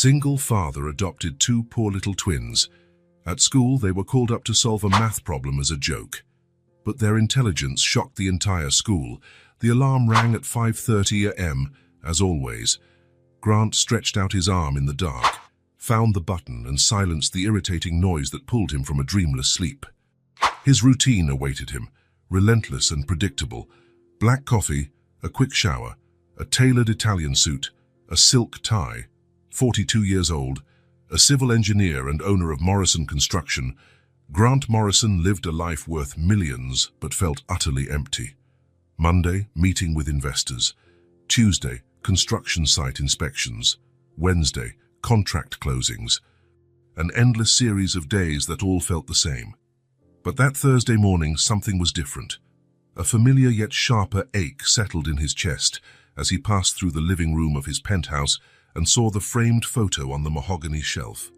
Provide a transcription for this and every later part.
Single father adopted two poor little twins. At school, they were called up to solve a math problem as a joke. But their intelligence shocked the entire school. The alarm rang at 5:30 a.m., as always. Grant stretched out his arm in the dark, found the button and silenced the irritating noise that pulled him from a dreamless sleep. His routine awaited him, relentless and predictable. Black coffee, a quick shower, a tailored Italian suit, a silk tie. 42 years old, a civil engineer and owner of Morrison Construction, Grant Morrison lived a life worth millions but felt utterly empty. Monday, meeting with investors. Tuesday, construction site inspections. Wednesday, contract closings. An endless series of days that all felt the same. But that Thursday morning, something was different. A familiar yet sharper ache settled in his chest as he passed through the living room of his penthouse and saw the framed photo on the mahogany shelf.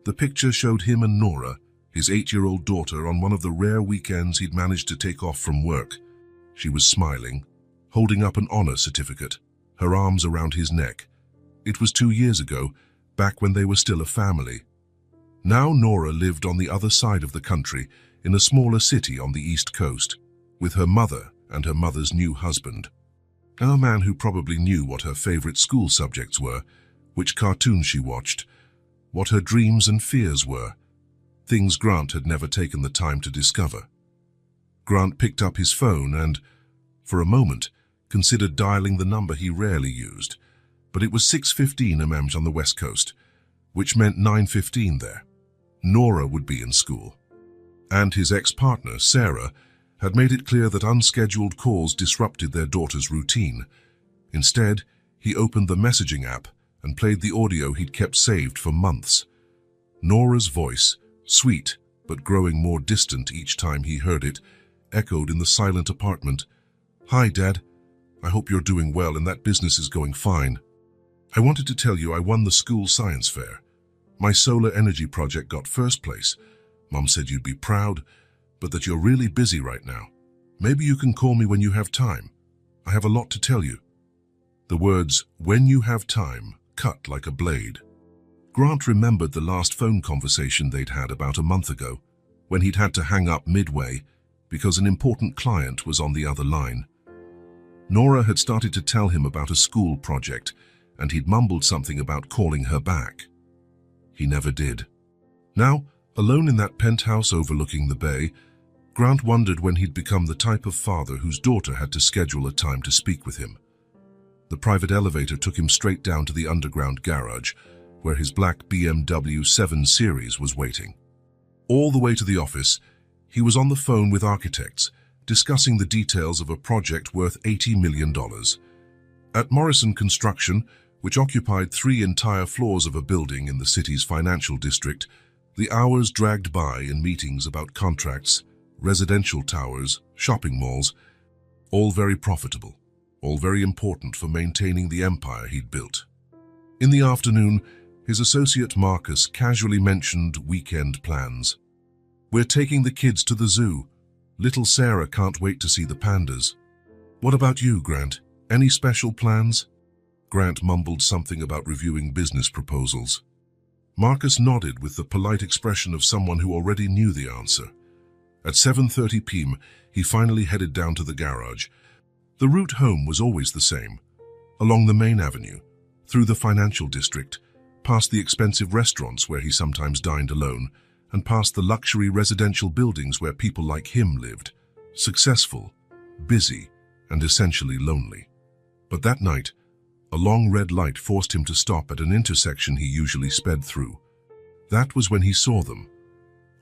The picture showed him and Nora, his 8-year-old daughter, on one of the rare weekends he'd managed to take off from work. She was smiling, holding up an honor certificate, her arms around his neck. It was 2 years ago, back when they were still a family. Now Nora lived on the other side of the country, in a smaller city on the East Coast, with her mother and her mother's new husband. A man who probably knew what her favorite school subjects were, which cartoons she watched, what her dreams and fears were, things Grant had never taken the time to discover. Grant picked up his phone and, for a moment, considered dialing the number he rarely used, but it was 6:15 am on the West Coast, which meant 9:15 there. Nora would be in school. And his ex-partner, Sarah, had made it clear that unscheduled calls disrupted their daughter's routine. Instead, he opened the messaging app and played the audio he'd kept saved for months. Nora's voice, sweet but growing more distant each time he heard it, echoed in the silent apartment. "Hi, Dad. I hope you're doing well and that business is going fine. I wanted to tell you I won the school science fair. My solar energy project got first place. Mom said you'd be proud, but that you're really busy right now. Maybe you can call me when you have time. I have a lot to tell you." The words, "when you have time," cut like a blade. Grant remembered the last phone conversation they'd had about a month ago, when he'd had to hang up midway because an important client was on the other line. Nora had started to tell him about a school project, and he'd mumbled something about calling her back. He never did. Now, alone in that penthouse overlooking the bay, Grant wondered when he'd become the type of father whose daughter had to schedule a time to speak with him. The private elevator took him straight down to the underground garage, where his black BMW 7 Series was waiting. All the way to the office, he was on the phone with architects, discussing the details of a project worth $80 million. At Morrison Construction, which occupied 3 entire floors of a building in the city's financial district, the hours dragged by in meetings about contracts, residential towers, shopping malls, all very profitable, all very important for maintaining the empire he'd built. In the afternoon, his associate Marcus casually mentioned weekend plans. "We're taking the kids to the zoo. Little Sarah can't wait to see the pandas. What about you, Grant? Any special plans?" Grant mumbled something about reviewing business proposals. Marcus nodded with the polite expression of someone who already knew the answer. At 7:30 p.m., he finally headed down to the garage. The route home was always the same. Along the main avenue, through the financial district, past the expensive restaurants where he sometimes dined alone, and past the luxury residential buildings where people like him lived, successful, busy, and essentially lonely. But that night, a long red light forced him to stop at an intersection he usually sped through. That was when he saw them.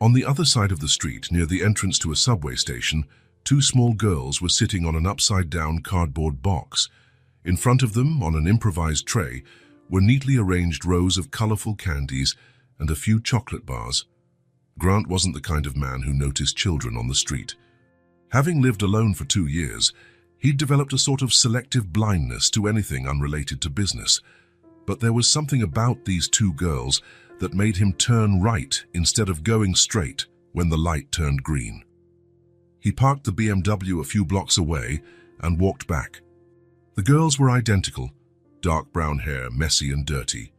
On the other side of the street, near the entrance to a subway station, 2 small girls were sitting on an upside-down cardboard box. In front of them, on an improvised tray, were neatly arranged rows of colorful candies and a few chocolate bars. Grant wasn't the kind of man who noticed children on the street. Having lived alone for 2 years, he'd developed a sort of selective blindness to anything unrelated to business. But there was something about these 2 girls that made him turn right instead of going straight when the light turned green. He parked the BMW a few blocks away and walked back. The girls were identical, dark brown hair, messy and dirty.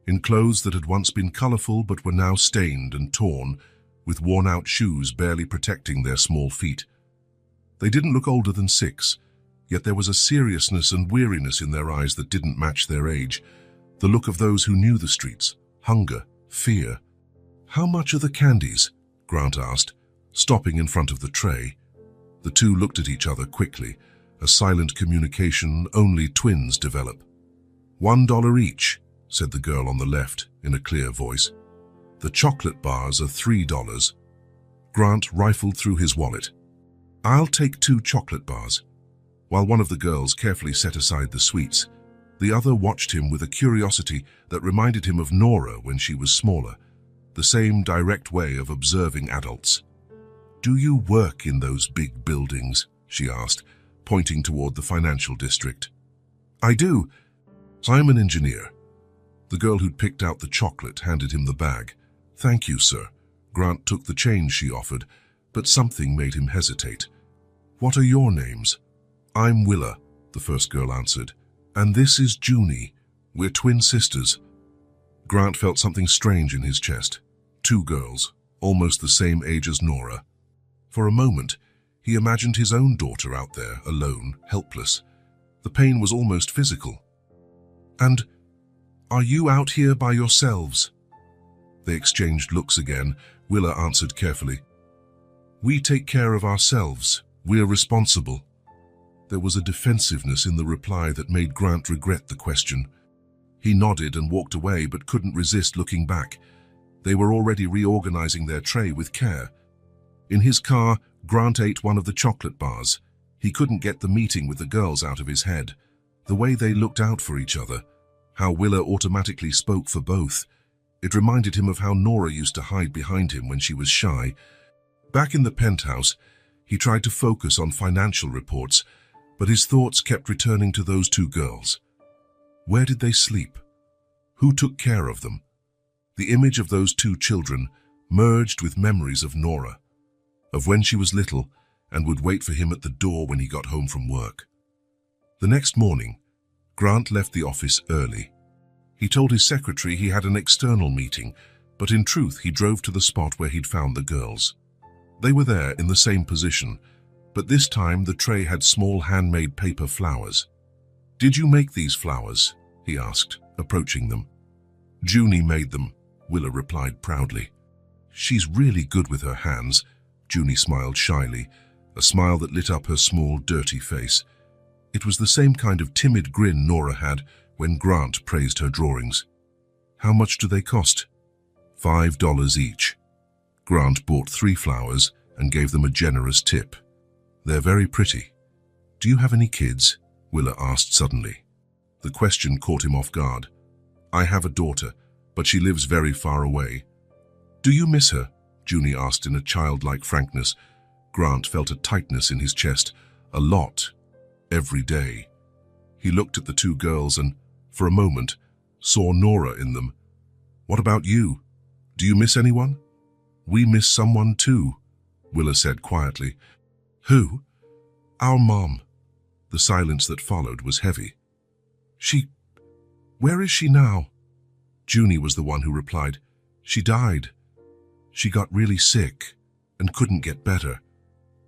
in clothes that had once been colorful but were now stained and torn, with worn-out shoes barely protecting their small feet. They didn't look older than 6, yet there was a seriousness and weariness in their eyes that didn't match their age, the look of those who knew the streets, hunger, fear. "How much are the candies?" Grant asked, stopping in front of the tray. The two looked at each other quickly, a silent communication only twins develop. $1 each, said the girl on the left in a clear voice. The chocolate bars are $3. Grant rifled through his wallet. "I'll take 2 chocolate bars." While one of the girls carefully set aside the sweets, the other watched him with a curiosity that reminded him of Nora when she was smaller, the same direct way of observing adults. "Do you work in those big buildings?" she asked, pointing toward the financial district. "I do. I'm an engineer." The girl who'd picked out the chocolate handed him the bag. "Thank you, sir." Grant took the change she offered, but something made him hesitate. "What are your names?" "I'm Willa," the first girl answered. "And this is Junie. We're twin sisters." Grant felt something strange in his chest. 2 girls, almost the same age as Nora. For a moment, he imagined his own daughter out there, alone, helpless. The pain was almost physical. "And are you out here by yourselves?" They exchanged looks again. Willa answered carefully. "We take care of ourselves. We're responsible." There was a defensiveness in the reply that made Grant regret the question. He nodded and walked away, but couldn't resist looking back. They were already reorganizing their tray with care. In his car, Grant ate one of the chocolate bars. He couldn't get the meeting with the girls out of his head. The way they looked out for each other, how Willa automatically spoke for both. It reminded him of how Nora used to hide behind him when she was shy. Back in the penthouse, he tried to focus on financial reports, but his thoughts kept returning to those 2 girls. Where did they sleep? Who took care of them? The image of those 2 children merged with memories of Nora, of when she was little and would wait for him at the door when he got home from work. The next morning, Grant left the office early. He told his secretary he had an external meeting, but in truth he drove to the spot where he'd found the girls. They were there in the same position, but this time the tray had small handmade paper flowers. "Did you make these flowers?" he asked, approaching them. "Junie made them," Willa replied proudly. "She's really good with her hands." Junie smiled shyly, a smile that lit up her small, dirty face. It was the same kind of timid grin Nora had when Grant praised her drawings. "How much do they cost?" $5 each. Grant bought 3 flowers and gave them a generous tip. "They're very pretty." "Do you have any kids?" Willa asked suddenly. The question caught him off guard. "I have a daughter, but she lives very far away." "Do you miss her?" Junie asked in a childlike frankness. Grant felt a tightness in his chest. A lot. Every day. He looked at the 2 girls and, for a moment, saw Nora in them. "What about you? Do you miss anyone?" "We miss someone too," Willa said quietly. "Who?" "Our mom." The silence that followed was heavy. Where is she now?" Junie was the one who replied. "She died. She got really sick and couldn't get better."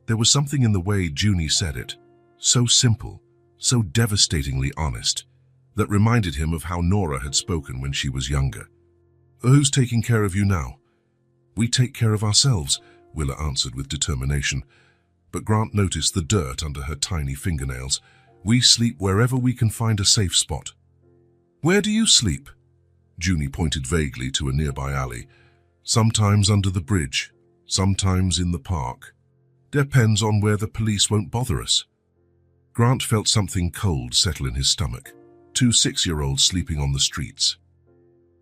There was something in the way Junie said it, so simple, so devastatingly honest, that reminded him of how Nora had spoken when she was younger. "Who's taking care of you now?" "We take care of ourselves," Willa answered with determination. But Grant noticed the dirt under her tiny fingernails. "We sleep wherever we can find a safe spot." "Where do you sleep?" Junie pointed vaguely to a nearby alley. "Sometimes under the bridge, sometimes in the park. Depends on where the police won't bother us." Grant felt something cold settle in his stomach. 2 6-year-olds sleeping on the streets.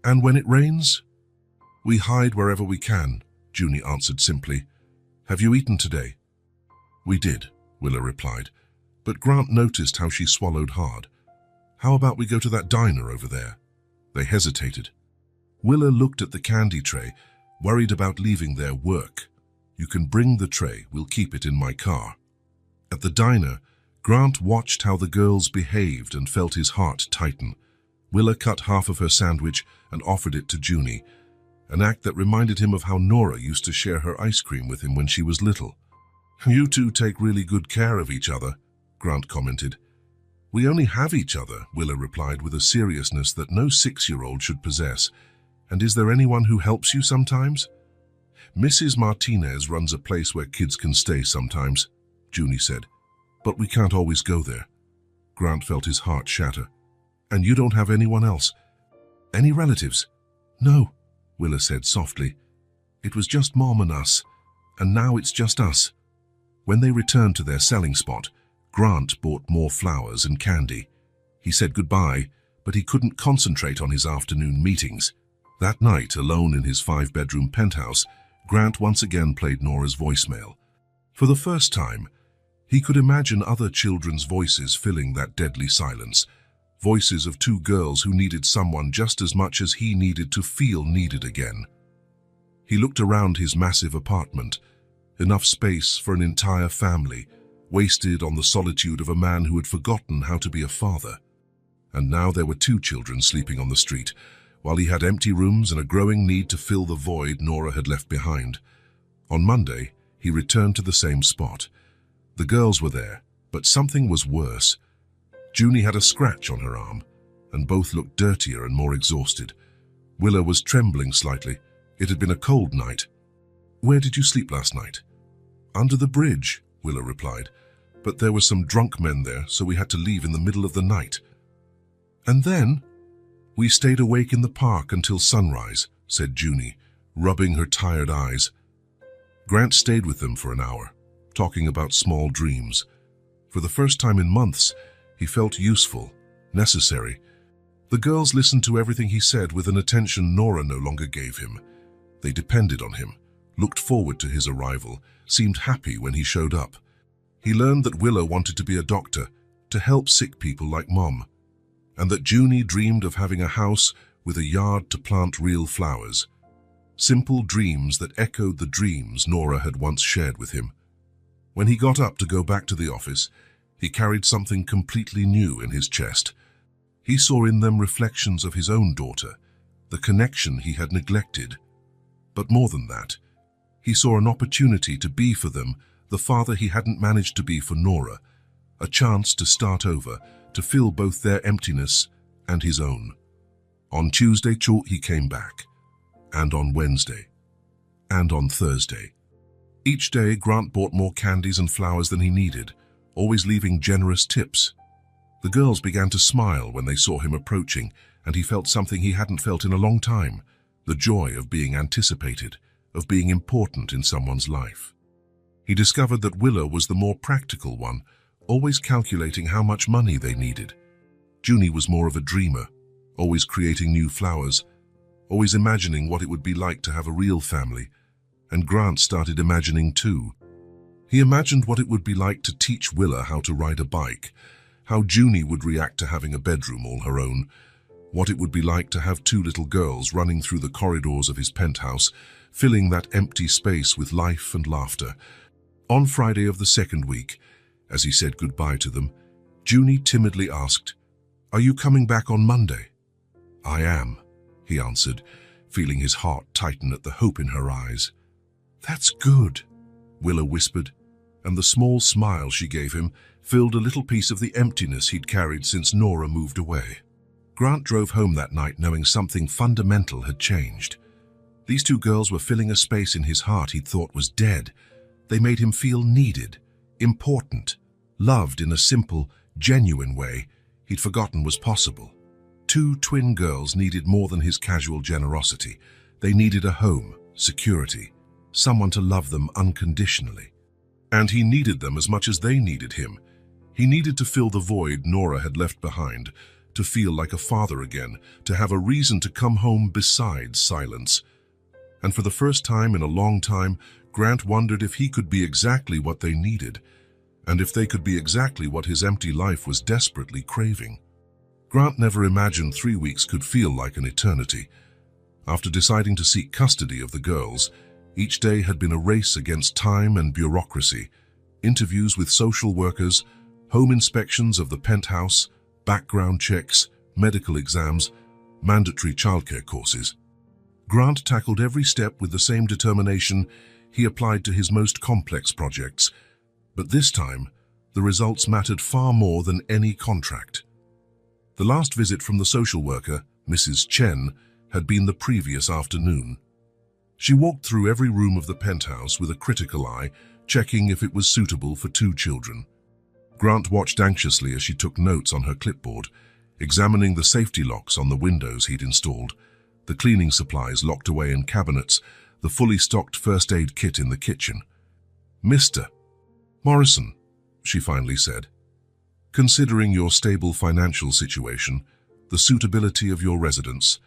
"And when it rains?" "We hide wherever we can," Junie answered simply. "Have you eaten today?" "We did," Willa replied, but Grant noticed how she swallowed hard. "How about we go to that diner over there?" They hesitated. Willa looked at the candy tray, worried about leaving their work. "You can bring the tray, we'll keep it in my car." At the diner, Grant watched how the girls behaved and felt his heart tighten. Willa cut half of her sandwich and offered it to Junie, an act that reminded him of how Nora used to share her ice cream with him when she was little. "You two take really good care of each other," Grant commented. "We only have each other," Willa replied with a seriousness that no 6-year-old should possess. "And is there anyone who helps you sometimes?" "Mrs. Martinez runs a place where kids can stay sometimes," Junie said. "But we can't always go there." Grant felt his heart shatter. "And you don't have anyone else? Any relatives?" "No," Willa said softly. "It was just Mom and us, and now it's just us." When they returned to their selling spot, Grant bought more flowers and candy. He said goodbye, but he couldn't concentrate on his afternoon meetings. That night, alone in his 5-bedroom penthouse, Grant once again played Nora's voicemail. For the first time, he could imagine other children's voices filling that deadly silence, voices of 2 girls who needed someone just as much as he needed to feel needed again. He looked around his massive apartment, enough space for an entire family, wasted on the solitude of a man who had forgotten how to be a father. And now there were 2 children sleeping on the street, while he had empty rooms and a growing need to fill the void Nora had left behind. On Monday, he returned to the same spot. The girls were there, but something was worse. Junie had a scratch on her arm, and both looked dirtier and more exhausted. Willa was trembling slightly. It had been a cold night. "Where did you sleep last night?" "Under the bridge," Willa replied. "But there were some drunk men there, so we had to leave in the middle of the night." "And then?" "We stayed awake in the park until sunrise," said Junie, rubbing her tired eyes. Grant stayed with them for an hour, talking about small dreams. For the first time in months, he felt useful, necessary. The girls listened to everything he said with an attention Nora no longer gave him. They depended on him, looked forward to his arrival, seemed happy when he showed up. He learned that Willa wanted to be a doctor, to help sick people like Mom, and that Junie dreamed of having a house with a yard to plant real flowers. Simple dreams that echoed the dreams Nora had once shared with him. When he got up to go back to the office, he carried something completely new in his chest. He saw in them reflections of his own daughter, the connection he had neglected. But more than that, he saw an opportunity to be for them the father he hadn't managed to be for Nora, a chance to start over, to fill both their emptiness and his own. On Tuesday, he came back, and on Wednesday, and on Thursday. Each day, Grant bought more candies and flowers than he needed, always leaving generous tips. The girls began to smile when they saw him approaching, and he felt something he hadn't felt in a long time, the joy of being anticipated, of being important in someone's life. He discovered that Willa was the more practical one, always calculating how much money they needed. Junie was more of a dreamer, always creating new flowers, always imagining what it would be like to have a real family. And Grant started imagining too. He imagined what it would be like to teach Willa how to ride a bike, how Junie would react to having a bedroom all her own, what it would be like to have 2 little girls running through the corridors of his penthouse, filling that empty space with life and laughter. On Friday of the 2nd week, as he said goodbye to them, Junie timidly asked, "Are you coming back on Monday?" "I am," he answered, feeling his heart tighten at the hope in her eyes. "That's good," Willa whispered, and the small smile she gave him filled a little piece of the emptiness he'd carried since Nora moved away. Grant drove home that night knowing something fundamental had changed. These 2 girls were filling a space in his heart he'd thought was dead. They made him feel needed, important, loved in a simple, genuine way he'd forgotten was possible. 2 twin girls needed more than his casual generosity. They needed a home, security, someone to love them unconditionally. And he needed them as much as they needed him. He needed to fill the void Nora had left behind, to feel like a father again, to have a reason to come home besides silence. And for the first time in a long time, Grant wondered if he could be exactly what they needed, and if they could be exactly what his empty life was desperately craving. Grant never imagined 3 weeks could feel like an eternity. After deciding to seek custody of the girls, each day had been a race against time and bureaucracy, interviews with social workers, home inspections of the penthouse, background checks, medical exams, mandatory childcare courses. Grant tackled every step with the same determination he applied to his most complex projects, but this time, the results mattered far more than any contract. The last visit from the social worker, Mrs. Chen, had been the previous afternoon. She walked through every room of the penthouse with a critical eye, checking if it was suitable for 2 children. Grant watched anxiously as she took notes on her clipboard, examining the safety locks on the windows he'd installed, the cleaning supplies locked away in cabinets, the fully stocked first aid kit in the kitchen. "Mr. Morrison," she finally said, "considering your stable financial situation, the suitability of your residence,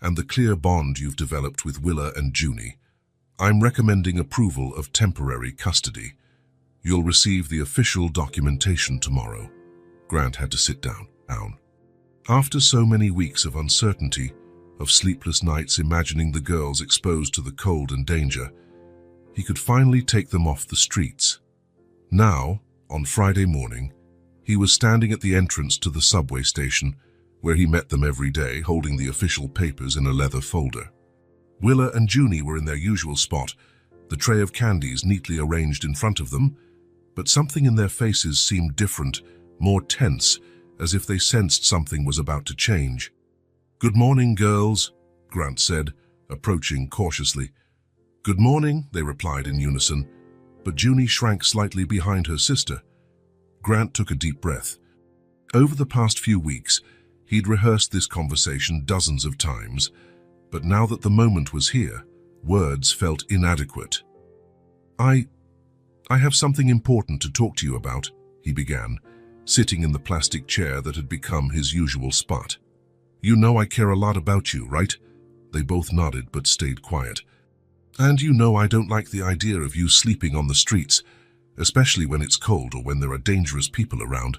and the clear bond you've developed with Willa and Junie, I'm recommending approval of temporary custody. You'll receive the official documentation tomorrow." Grant had to sit down. After so many weeks of uncertainty, of sleepless nights imagining the girls exposed to the cold and danger, he could finally take them off the streets. Now, on Friday morning, he was standing at the entrance to the subway station, where he met them every day, holding the official papers in a leather folder. Willa and Junie were in their usual spot, the tray of candies neatly arranged in front of them, but something in their faces seemed different, more tense, as if they sensed something was about to change. "Good morning, girls," Grant said, approaching cautiously. "Good morning," they replied in unison, but Junie shrank slightly behind her sister. Grant took a deep breath. Over the past few weeks, he'd rehearsed this conversation dozens of times, but now that the moment was here, words felt inadequate. I have something important to talk to you about," he began, sitting in the plastic chair that had become his usual spot. "You know I care a lot about you, right?" They both nodded but stayed quiet. "And you know I don't like the idea of you sleeping on the streets, especially when it's cold or when there are dangerous people around."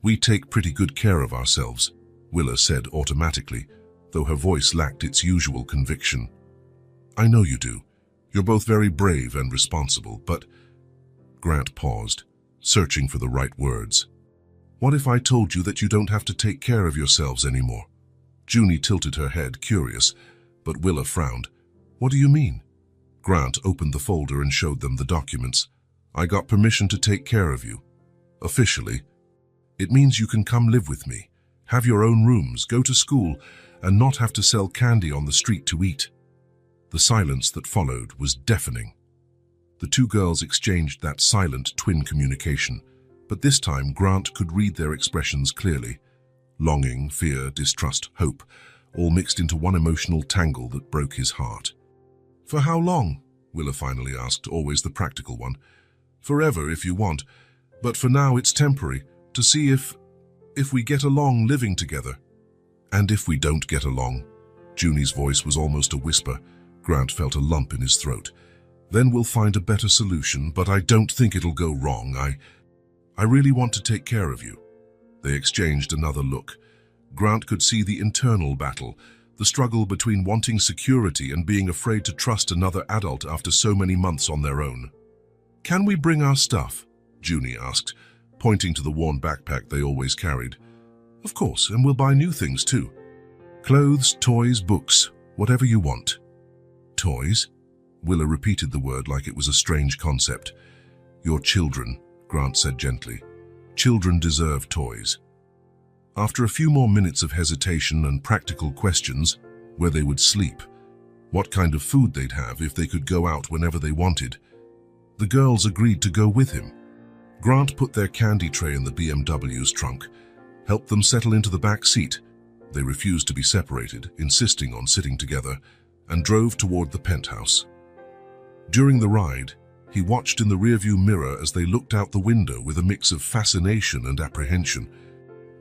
"We take pretty good care of ourselves," Willa said automatically, though her voice lacked its usual conviction. "I know you do. You're both very brave and responsible, but—" Grant paused, searching for the right words. "What if I told you that you don't have to take care of yourselves anymore?" Junie tilted her head, curious, but Willa frowned. "What do you mean?" Grant opened the folder and showed them the documents. "I got permission to take care of you. Officially. It means you can come live with me, have your own rooms, go to school, and not have to sell candy on the street to eat." The silence that followed was deafening. The 2 girls exchanged that silent twin communication, but this time Grant could read their expressions clearly. Longing, fear, distrust, hope, all mixed into one emotional tangle that broke his heart. "For how long?" Willa finally asked, always the practical one. "Forever, if you want, but for now it's temporary, to see if we get along living together." "And if we don't get along?" Junie's voice was almost a whisper. Grant felt a lump in his throat. "Then we'll find a better solution, but I don't think it'll go wrong. I really want to take care of you." They exchanged another look. Grant could see the internal battle, the struggle between wanting security and being afraid to trust another adult after so many months on their own. "Can we bring our stuff?" Junie asked, pointing to the worn backpack they always carried. "Of course, and we'll buy new things too. Clothes, toys, books, whatever you want." "Toys?" Willa repeated the word like it was a strange concept. "Your children," Grant said gently. "Children deserve toys." After a few more minutes of hesitation and practical questions, where they would sleep, what kind of food they'd have if they could go out whenever they wanted, the girls agreed to go with him. Grant put their candy tray in the BMW's trunk, helped them settle into the back seat. They refused to be separated, insisting on sitting together, and drove toward the penthouse. During the ride, he watched in the rearview mirror as they looked out the window with a mix of fascination and apprehension.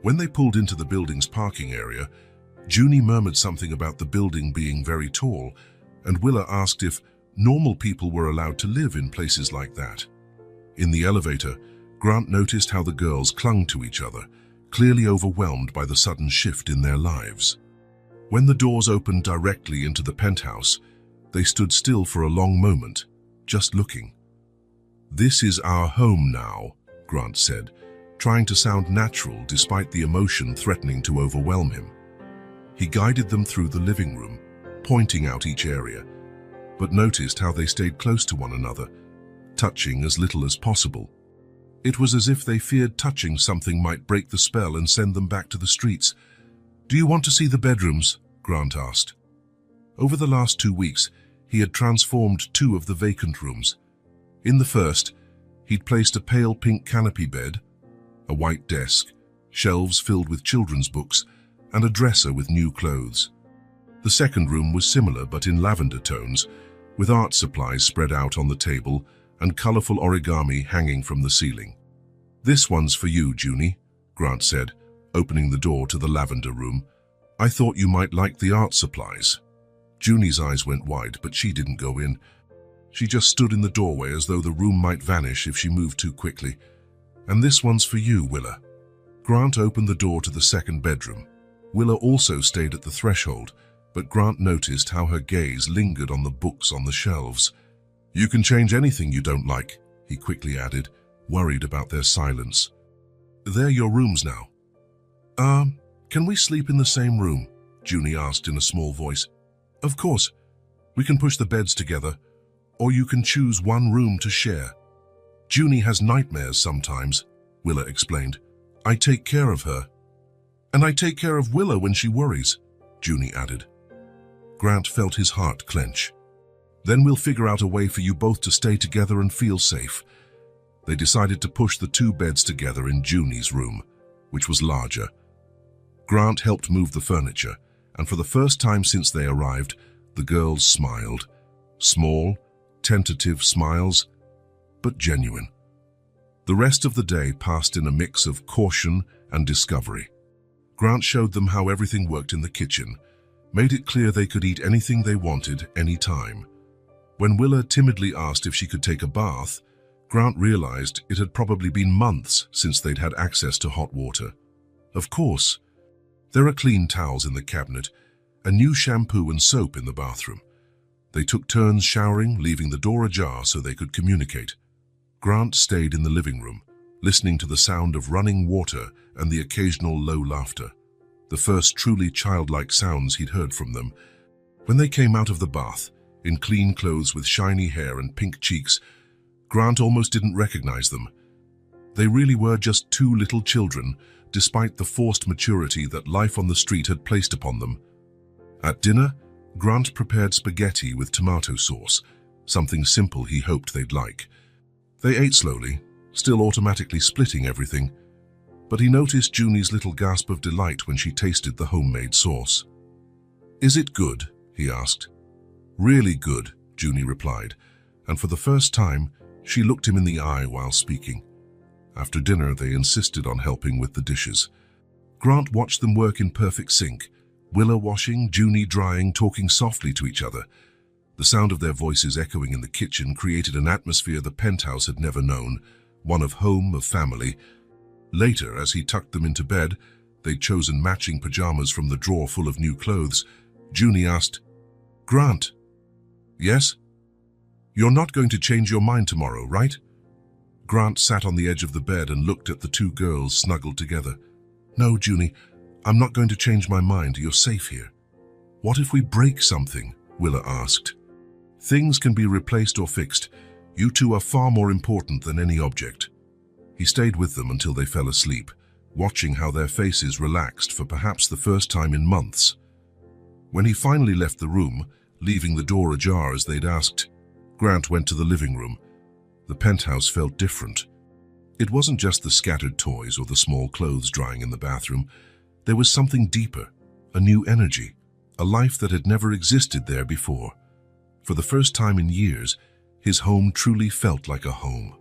When they pulled into the building's parking area, Junie murmured something about the building being very tall, and Willa asked if normal people were allowed to live in places like that. In the elevator, Grant noticed how the girls clung to each other, clearly overwhelmed by the sudden shift in their lives. When the doors opened directly into the penthouse, they stood still for a long moment, just looking. "This is our home now," Grant said, trying to sound natural despite the emotion threatening to overwhelm him. He guided them through the living room, pointing out each area, but noticed how they stayed close to one another, touching as little as possible. It was as if they feared touching something might break the spell and send them back to the streets. "Do you want to see the bedrooms?" Grant asked. Over the last 2 weeks, he had transformed 2 of the vacant rooms. In the first, he'd placed a pale pink canopy bed, a white desk, shelves filled with children's books, and a dresser with new clothes. The second room was similar but in lavender tones, with art supplies spread out on the table and colorful origami hanging from the ceiling. "This one's for you, Junie," Grant said, opening the door to the lavender room. "I thought you might like the art supplies." Junie's eyes went wide, but she didn't go in. She just stood in the doorway as though the room might vanish if she moved too quickly. "And this one's for you, Willa." Grant opened the door to the second bedroom. Willa also stayed at the threshold, but Grant noticed how her gaze lingered on the books on the shelves. "You can change anything you don't like," he quickly added, worried about their silence. "They're your rooms now." Can we sleep in the same room?" Junie asked in a small voice. "Of course. We can push the beds together, or you can choose one room to share." "Junie has nightmares sometimes," Willa explained. "I take care of her." "And I take care of Willa when she worries," Junie added. Grant felt his heart clench. "Then we'll figure out a way for you both to stay together and feel safe." They decided to push the 2 beds together in Junie's room, which was larger. Grant helped move the furniture, and for the first time since they arrived, the girls smiled. Small, tentative smiles, but genuine. The rest of the day passed in a mix of caution and discovery. Grant showed them how everything worked in the kitchen, made it clear they could eat anything they wanted, anytime. When Willa timidly asked if she could take a bath, Grant realized it had probably been months since they'd had access to hot water. "Of course. There are clean towels in the cabinet, a new shampoo and soap in the bathroom." They took turns showering, leaving the door ajar so they could communicate. Grant stayed in the living room, listening to the sound of running water and the occasional low laughter, the first truly childlike sounds he'd heard from them. When they came out of the bath, in clean clothes with shiny hair and pink cheeks, Grant almost didn't recognize them. They really were just 2 little children, despite the forced maturity that life on the street had placed upon them. At dinner, Grant prepared spaghetti with tomato sauce, something simple he hoped they'd like. They ate slowly, still automatically splitting everything, but he noticed Junie's little gasp of delight when she tasted the homemade sauce. "Is it good?" he asked. "Really good," Junie replied, and for the first time, she looked him in the eye while speaking. After dinner, they insisted on helping with the dishes. Grant watched them work in perfect sync, Willa washing, Junie drying, talking softly to each other. The sound of their voices echoing in the kitchen created an atmosphere the penthouse had never known, one of home, of family. Later, as he tucked them into bed, they'd chosen matching pajamas from the drawer full of new clothes, Junie asked, "Grant." "Yes?" "You're not going to change your mind tomorrow, right?" Grant sat on the edge of the bed and looked at the 2 girls snuggled together. "No, Junie, I'm not going to change my mind. You're safe here." "What if we break something?" Willa asked. "Things can be replaced or fixed. You 2 are far more important than any object." He stayed with them until they fell asleep, watching how their faces relaxed for perhaps the first time in months. When he finally left the room, leaving the door ajar as they'd asked, Grant went to the living room. The penthouse felt different. It wasn't just the scattered toys or the small clothes drying in the bathroom. There was something deeper, a new energy, a life that had never existed there before. For the first time in years, his home truly felt like a home.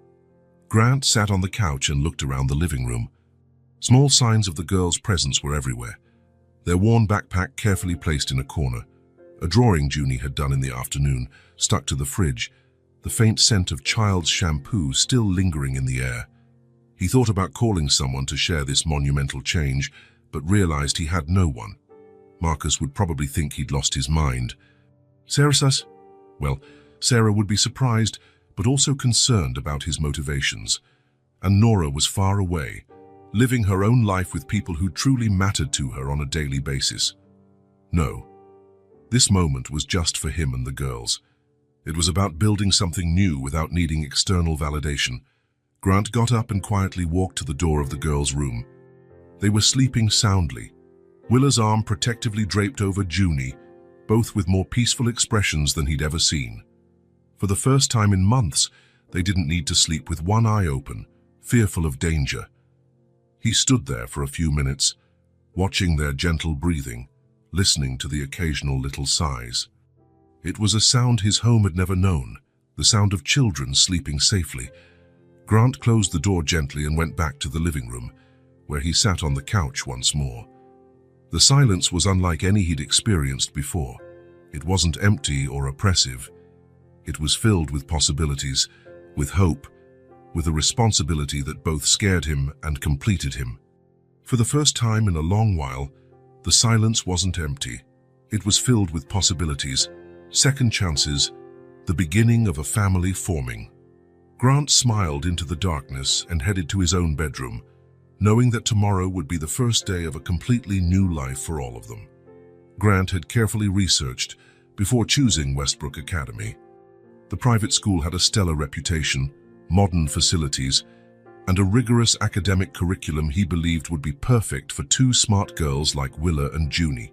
Grant sat on the couch and looked around the living room. Small signs of the girls' presence were everywhere. Their worn backpack carefully placed in a corner, a drawing Junie had done in the afternoon, stuck to the fridge, the faint scent of child's shampoo still lingering in the air. He thought about calling someone to share this monumental change, but realized he had no one. Marcus would probably think he'd lost his mind. Sarah sus? Well, Sarah would be surprised, but also concerned about his motivations. And Nora was far away, living her own life with people who truly mattered to her on a daily basis. No, this moment was just for him and the girls. It was about building something new without needing external validation. Grant got up and quietly walked to the door of the girls' room. They were sleeping soundly, Willa's arm protectively draped over Junie, both with more peaceful expressions than he'd ever seen. For the first time in months, they didn't need to sleep with one eye open, fearful of danger. He stood there for a few minutes, watching their gentle breathing, listening to the occasional little sighs. It was a sound his home had never known, the sound of children sleeping safely. Grant closed the door gently and went back to the living room, where he sat on the couch once more. The silence was unlike any he'd experienced before. It wasn't empty or oppressive. It was filled with possibilities, with hope, with a responsibility that both scared him and completed him. For the first time in a long while, the silence wasn't empty. It was filled with possibilities, second chances, the beginning of a family forming. Grant smiled into the darkness and headed to his own bedroom, knowing that tomorrow would be the first day of a completely new life for all of them. Grant had carefully researched before choosing Westbrook Academy. The private school had a stellar reputation, modern facilities, and a rigorous academic curriculum he believed would be perfect for two smart girls like Willa and Junie.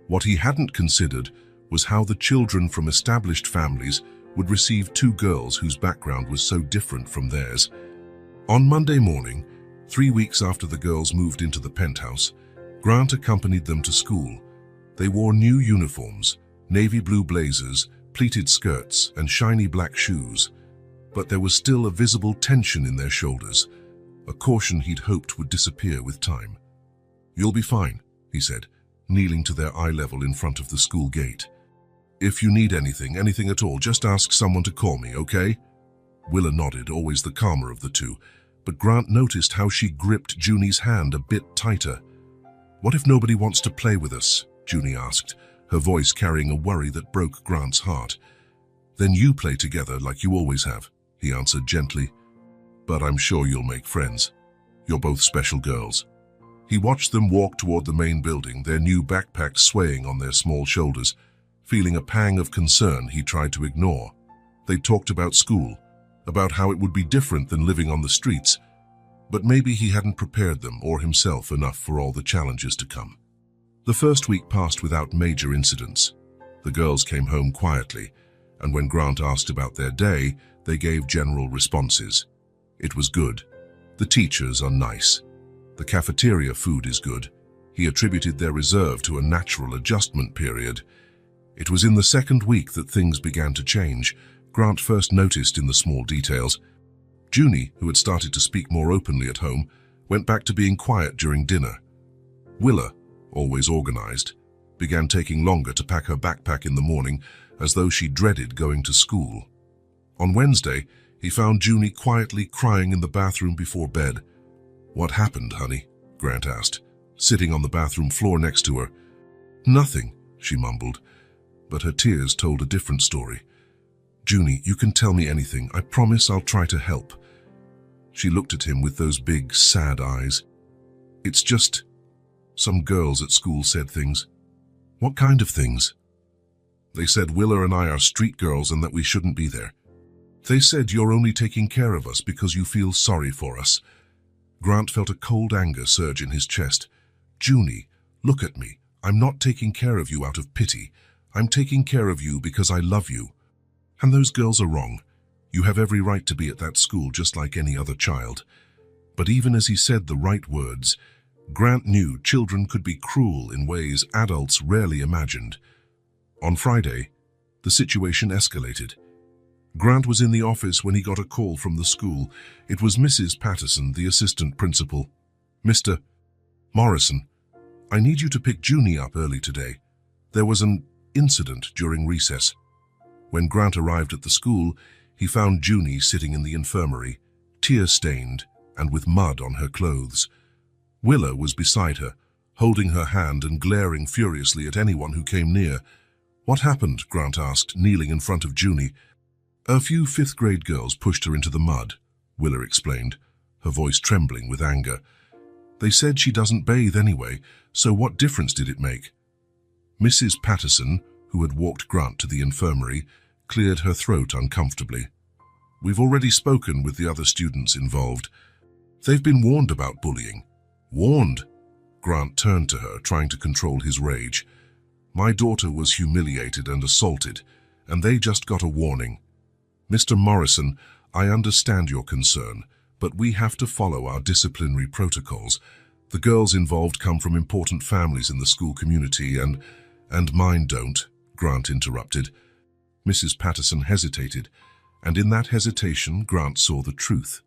What he hadn't considered was how the children from established families would receive two girls whose background was so different from theirs. On Monday morning, 3 weeks after the girls moved into the penthouse, Grant accompanied them to school. They wore new uniforms, navy blue blazers, pleated skirts, and shiny black shoes. But there was still a visible tension in their shoulders, a caution he'd hoped would disappear with time. "You'll be fine," he said, kneeling to their eye level in front of the school gate. "If you need anything at all, just ask someone to call me, okay?" Willa nodded, always the calmer of the two, but Grant noticed how she gripped Junie's hand a bit tighter. "What if nobody wants to play with us?" Junie asked, her voice carrying a worry that broke Grant's heart. "Then you play together like you always have," he answered gently. "But I'm sure you'll make friends. You're both special girls." He watched them walk toward the main building, their new backpacks swaying on their small shoulders. Feeling a pang of concern he tried to ignore. They talked about school, about how it would be different than living on the streets, but maybe he hadn't prepared them or himself enough for all the challenges to come. The first week passed without major incidents. The girls came home quietly, and when Grant asked about their day, they gave general responses. It was good. The teachers are nice. The cafeteria food is good. He attributed their reserve to a natural adjustment period. It was in the second week that things began to change. Grant first noticed in the small details. Junie, who had started to speak more openly at home, went back to being quiet during dinner. Willa, always organized, began taking longer to pack her backpack in the morning, as though she dreaded going to school. On Wednesday, he found Junie quietly crying in the bathroom before bed. "What happened, honey?" Grant asked, sitting on the bathroom floor next to her. "Nothing," she mumbled, but her tears told a different story. "Junie, you can tell me anything. I promise I'll try to help." She looked at him with those big, sad eyes. "It's just, some girls at school said things." "What kind of things?" "They said Willa and I are street girls and that we shouldn't be there. They said you're only taking care of us because you feel sorry for us." Grant felt a cold anger surge in his chest. "Junie, look at me. I'm not taking care of you out of pity. I'm taking care of you because I love you. And those girls are wrong. You have every right to be at that school just like any other child." But even as he said the right words, Grant knew children could be cruel in ways adults rarely imagined. On Friday, the situation escalated. Grant was in the office when he got a call from the school. It was Mrs. Patterson, the assistant principal. "Mr. Morrison, I need you to pick Junie up early today. There was an incident during recess." When Grant arrived at the school, he found Junie sitting in the infirmary, tear-stained and with mud on her clothes. Willa was beside her, holding her hand and glaring furiously at anyone who came near. "What happened?" Grant asked, kneeling in front of Junie. "A few fifth-grade girls pushed her into the mud," Willa explained, her voice trembling with anger. They said she doesn't bathe anyway, so what difference did it make? Mrs. Patterson, who had walked Grant to the infirmary, cleared her throat uncomfortably. We've already spoken with the other students involved. They've been warned about bullying. Warned? Grant turned to her, trying to control his rage. My daughter was humiliated and assaulted, and they just got a warning. Mr. Morrison, I understand your concern, but we have to follow our disciplinary protocols. The girls involved come from important families in the school community, and mine don't, Grant interrupted. Mrs. Patterson hesitated, and in that hesitation, Grant saw the truth.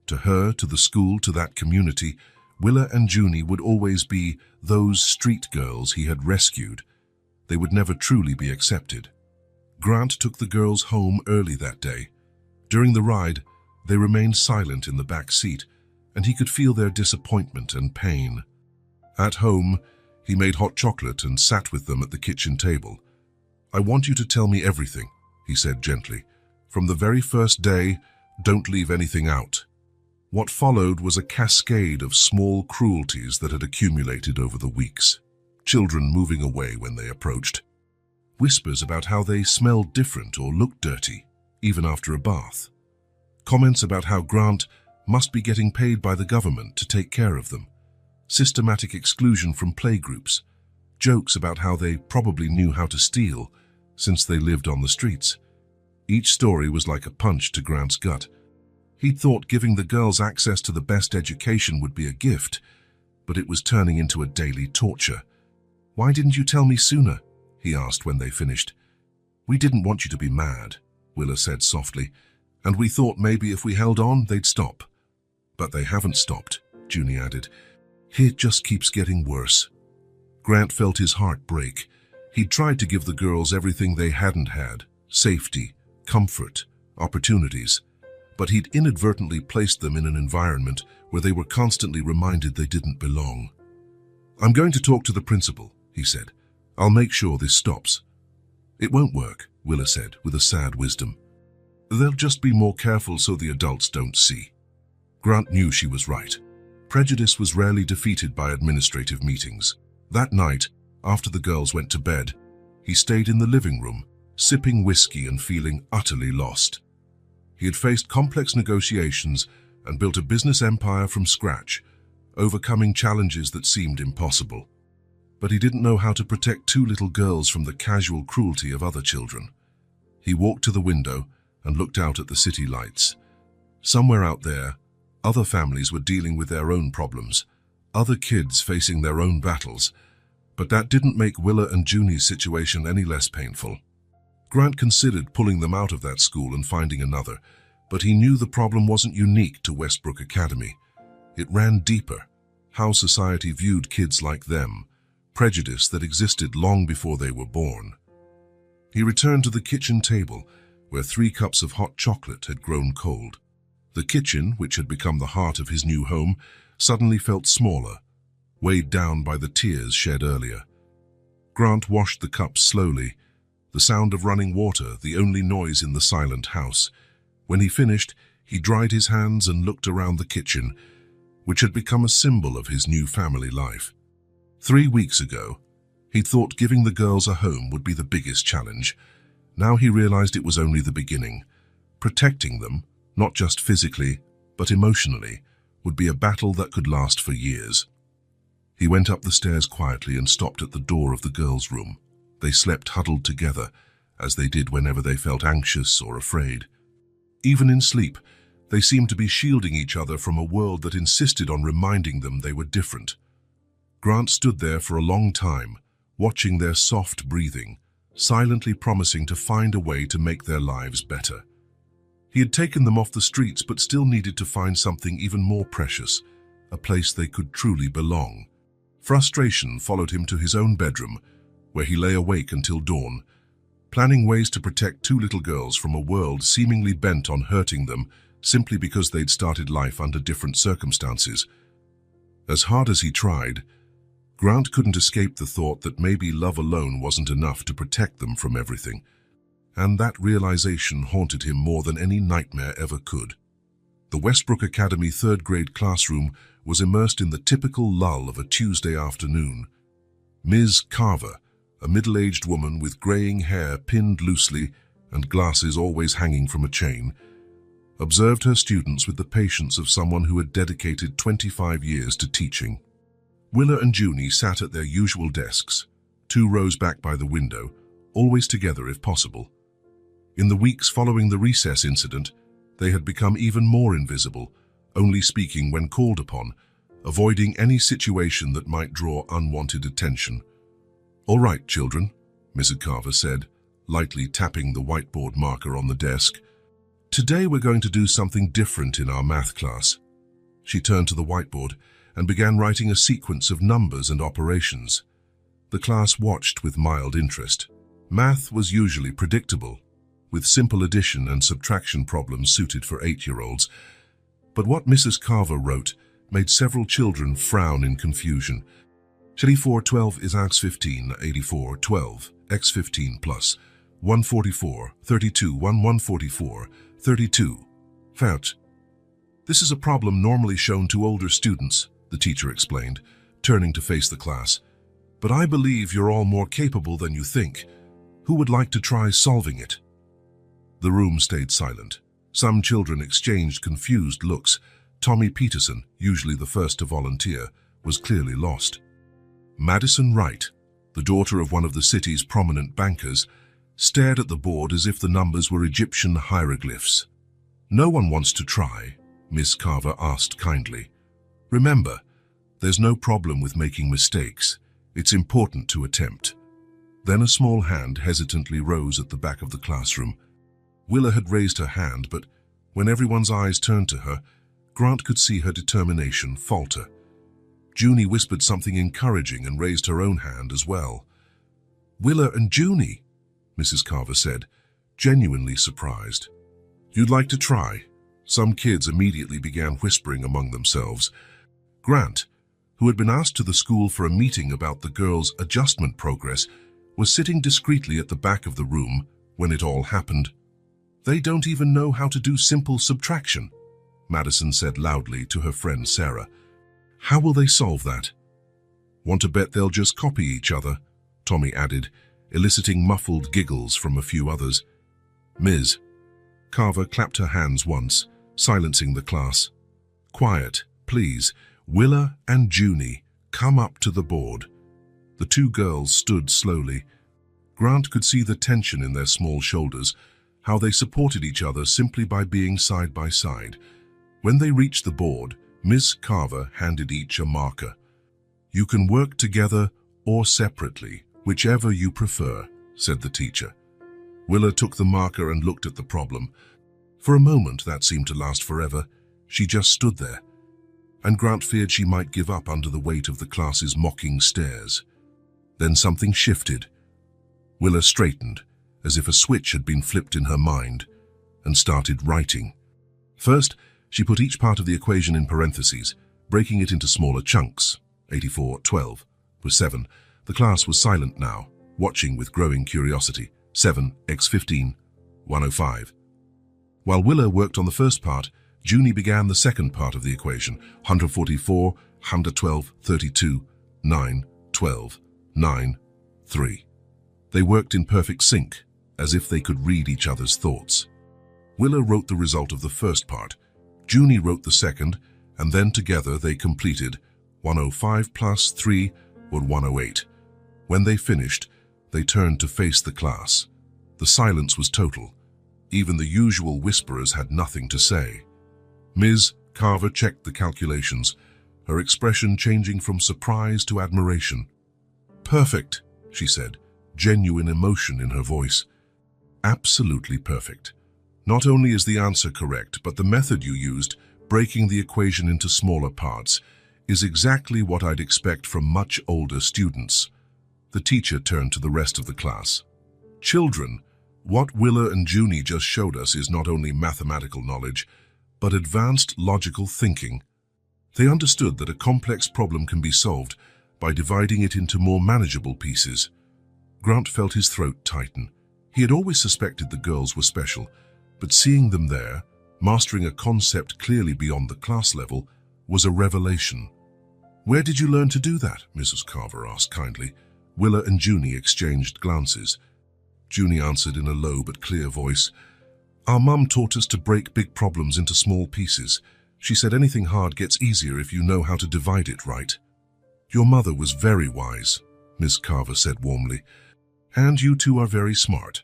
To her, to the school, to that community, Willa and Junie would always be those street girls he had rescued. They would never truly be accepted. Grant took the girls home early that day. During the ride, they remained silent in the back seat, and he could feel their disappointment and pain. At home, he made hot chocolate and sat with them at the kitchen table. I want you to tell me everything, he said gently. From the very first day, don't leave anything out. What followed was a cascade of small cruelties that had accumulated over the weeks. Children moving away when they approached. Whispers about how they smelled different or looked dirty, even after a bath. Comments about how Grant must be getting paid by the government to take care of them. Systematic exclusion from playgroups. Jokes about how they probably knew how to steal, since they lived on the streets. Each story was like a punch to Grant's gut. He'd thought giving the girls access to the best education would be a gift, but it was turning into a daily torture. Why didn't you tell me sooner? He asked when they finished. We didn't want you to be mad, Willa said softly, and we thought maybe if we held on, they'd stop. But they haven't stopped, Junie added. It just keeps getting worse. Grant felt his heart break. He'd tried to give the girls everything they hadn't had, safety, comfort, opportunities, but he'd inadvertently placed them in an environment where they were constantly reminded they didn't belong. I'm going to talk to the principal, he said. I'll make sure this stops. It won't work, Willa said with a sad wisdom. They'll just be more careful so the adults don't see. Grant knew she was right. Prejudice was rarely defeated by administrative meetings. That night, after the girls went to bed, he stayed in the living room, sipping whiskey and feeling utterly lost. He had faced complex negotiations and built a business empire from scratch, overcoming challenges that seemed impossible. But he didn't know how to protect two little girls from the casual cruelty of other children. He walked to the window and looked out at the city lights. Somewhere out there, other families were dealing with their own problems, other kids facing their own battles, but that didn't make Willa and Junie's situation any less painful. Grant considered pulling them out of that school and finding another, but he knew the problem wasn't unique to Westbrook Academy. It ran deeper, how society viewed kids like them, prejudice that existed long before they were born. He returned to the kitchen table, where 3 cups of hot chocolate had grown cold. The kitchen, which had become the heart of his new home, suddenly felt smaller, weighed down by the tears shed earlier. Grant washed the cups slowly, the sound of running water the only noise in the silent house. When he finished, he dried his hands and looked around the kitchen, which had become a symbol of his new family life. 3 weeks ago, he'd thought giving the girls a home would be the biggest challenge. Now he realized it was only the beginning. Protecting them, not just physically, but emotionally, would be a battle that could last for years. He went up the stairs quietly and stopped at the door of the girls' room. They slept huddled together, as they did whenever they felt anxious or afraid. Even in sleep, they seemed to be shielding each other from a world that insisted on reminding them they were different. Grant stood there for a long time, watching their soft breathing, silently promising to find a way to make their lives better. He had taken them off the streets but still needed to find something even more precious, a place they could truly belong. Frustration followed him to his own bedroom, where he lay awake until dawn, planning ways to protect 2 little girls from a world seemingly bent on hurting them simply because they'd started life under different circumstances. As hard as he tried, Grant couldn't escape the thought that maybe love alone wasn't enough to protect them from everything, and that realization haunted him more than any nightmare ever could. The Westbrook Academy 3rd grade classroom was immersed in the typical lull of a Tuesday afternoon. Ms. Carver, a middle-aged woman with graying hair pinned loosely and glasses always hanging from a chain, observed her students with the patience of someone who had dedicated 25 years to teaching. Willa and Junie sat at their usual desks, 2 rows back by the window, always together if possible. In the weeks following the recess incident, they had become even more invisible, only speaking when called upon, avoiding any situation that might draw unwanted attention. "All right, children," Mrs. Carver said, lightly tapping the whiteboard marker on the desk. "Today we're going to do something different in our math class." She turned to the whiteboard and began writing a sequence of numbers and operations. The class watched with mild interest. Math was usually predictable, with simple addition and subtraction problems suited for 8-year-olds. But what Mrs. Carver wrote made several children frown in confusion. 8412 is x 15, 8412, x 15 plus 144, 32, 144, 32. Fout. "This is a problem normally shown to older students," the teacher explained, turning to face the class. "But I believe you're all more capable than you think. Who would like to try solving it?" The room stayed silent. Some children exchanged confused looks. Tommy Peterson, usually the first to volunteer, was clearly lost. Madison Wright, the daughter of one of the city's prominent bankers, stared at the board as if the numbers were Egyptian hieroglyphs. "No one wants to try?" Miss Carver asked kindly. "Remember, there's no problem with making mistakes. It's important to attempt." Then a small hand hesitantly rose at the back of the classroom. Willa had raised her hand, but when everyone's eyes turned to her, Grant could see her determination falter. Junie whispered something encouraging and raised her own hand as well. "Willa and Junie," Mrs. Carver said, genuinely surprised. "You'd like to try?" Some kids immediately began whispering among themselves. Grant, who had been asked to the school for a meeting about the girls' adjustment progress, was sitting discreetly at the back of the room when it all happened. "They don't even know how to do simple subtraction," Madison said loudly to her friend Sarah. "How will they solve that?" "Want to bet they'll just copy each other?" Tommy added, eliciting muffled giggles from a few others. Ms. Carver clapped her hands once, silencing the class. "Quiet, please. Willa and Junie, come up to the board." The 2 girls stood slowly. Grant could see the tension in their small shoulders, how they supported each other simply by being side by side. When they reached the board, Miss Carver handed each a marker. "You can work together or separately, whichever you prefer," said the teacher. Willa took the marker and looked at the problem. For a moment that seemed to last forever. She just stood there, and Grant feared she might give up under the weight of the class's mocking stares. Then something shifted. Willa straightened, as if a switch had been flipped in her mind, and started writing. First, she put each part of the equation in parentheses, breaking it into smaller chunks. 8412 was 7. The class was silent now, watching with growing curiosity. 7 x 15, 105. While Willa worked on the first part, Junie began the second part of the equation. 144, 112, 32, 9, 12, 9, 3. They worked in perfect sync, as if they could read each other's thoughts. Willa wrote the result of the first part. Junie wrote the second, and then together they completed 105 plus 3 or 108. When they finished, they turned to face the class. The silence was total. Even the usual whisperers had nothing to say. Ms. Carver checked the calculations, her expression changing from surprise to admiration. "Perfect," she said, genuine emotion in her voice. "Absolutely perfect. Not only is the answer correct, but the method you used, breaking the equation into smaller parts, is exactly what I'd expect from much older students." The teacher turned to the rest of the class. "Children, what Willa and Junie just showed us is not only mathematical knowledge, but advanced logical thinking. They understood that a complex problem can be solved by dividing it into more manageable pieces." Grant felt his throat tighten. He had always suspected the girls were special, but seeing them there, mastering a concept clearly beyond the class level, was a revelation. "Where did you learn to do that?" Mrs. Carver asked kindly. Willa and Junie exchanged glances. Junie answered in a low but clear voice, "Our mum taught us to break big problems into small pieces. She said anything hard gets easier if you know how to divide it right." "Your mother was very wise," Miss Carver said warmly. "And you two are very smart."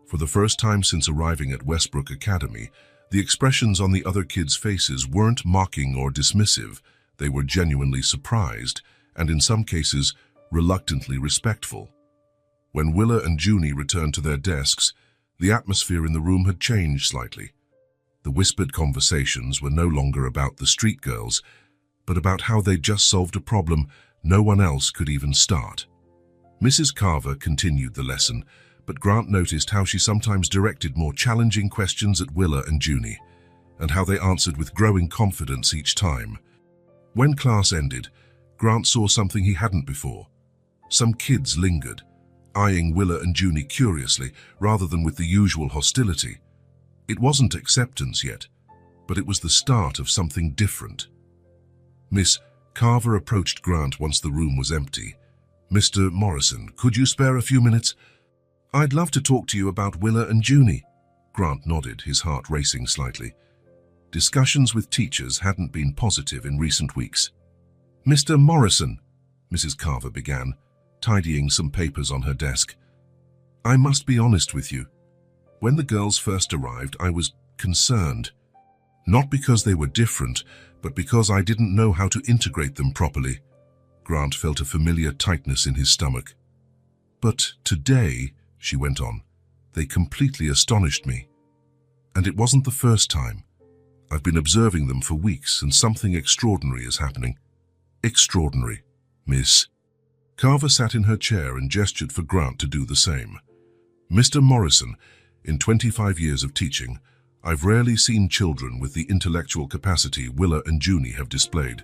For the first time since arriving at Westbrook Academy, the expressions on the other kids' faces weren't mocking or dismissive. They were genuinely surprised, and in some cases, reluctantly respectful. When Willa and Junie returned to their desks, the atmosphere in the room had changed slightly. The whispered conversations were no longer about the street girls, but about how they'd just solved a problem no one else could even start. Mrs. Carver continued the lesson, but Grant noticed how she sometimes directed more challenging questions at Willa and Junie, and how they answered with growing confidence each time. When class ended, Grant saw something he hadn't before. Some kids lingered, eyeing Willa and Junie curiously rather than with the usual hostility. It wasn't acceptance yet, but it was the start of something different. Miss Carver approached Grant once the room was empty. "Mr. Morrison, could you spare a few minutes?" "I'd love to talk to you about Willa and Junie." Grant nodded, his heart racing slightly. Discussions with teachers hadn't been positive in recent weeks. "Mr. Morrison," Mrs. Carver began, tidying some papers on her desk, "I must be honest with you. When the girls first arrived, I was concerned. Not because they were different, but because I didn't know how to integrate them properly." Grant felt a familiar tightness in his stomach. "But today," she went on, "they completely astonished me. And it wasn't the first time. I've been observing them for weeks, and something extraordinary is happening." "Extraordinary, Miss?" Carver sat in her chair and gestured for Grant to do the same. "Mr. Morrison, in 25 years of teaching, I've rarely seen children with the intellectual capacity Willa and Junie have displayed.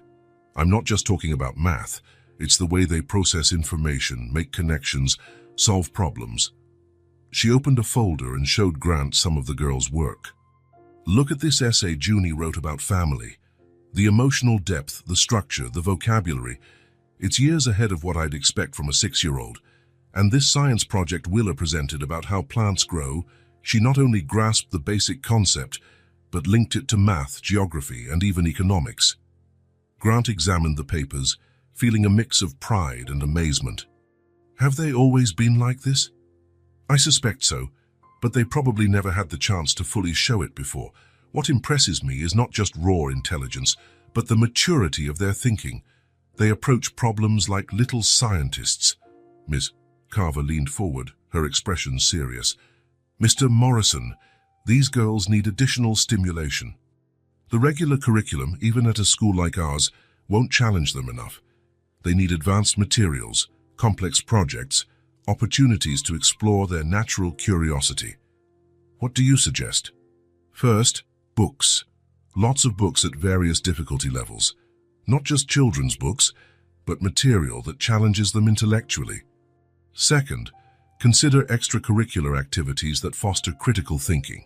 I'm not just talking about math, it's the way they process information, make connections, solve problems." She opened a folder and showed Grant some of the girls' work. "Look at this essay Junie wrote about family. The emotional depth, the structure, the vocabulary. It's years ahead of what I'd expect from a 6-year-old. And this science project Willa presented about how plants grow, she not only grasped the basic concept, but linked it to math, geography, and even economics." Grant examined the papers, feeling a mix of pride and amazement. "Have they always been like this?" "I suspect so, but they probably never had the chance to fully show it before. What impresses me is not just raw intelligence, but the maturity of their thinking. They approach problems like little scientists." Miss Carver leaned forward, her expression serious. "Mr. Morrison, these girls need additional stimulation. The regular curriculum, even at a school like ours, won't challenge them enough. They need advanced materials, complex projects, opportunities to explore their natural curiosity. What do you suggest?" "First, books. Lots of books at various difficulty levels. Not just children's books, but material that challenges them intellectually. Second, consider extracurricular activities that foster critical thinking.